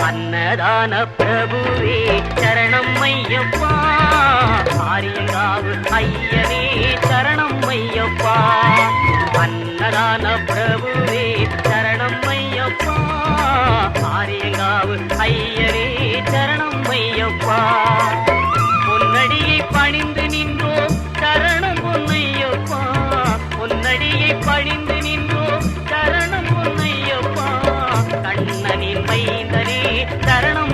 அன்னதான பிரபுவே சரணம் ஐயப்பா, ஆரியங்காவு ஐயனே சரணம் ஐயப்பா. அன்னதான பிரபுவே சரணம் ஐயப்பா, ஆரியங்காவு ஐயனே சரணம் ஐயப்பா. பொன்னடியை பணிந்து நின்றோம் சரணம் பொன்னையப்பா, பொன்னடியை பணிந்து நின்றோம் சரணம் பொன்னையப்பா. கண்ணனின் மைந்தனே சரணம்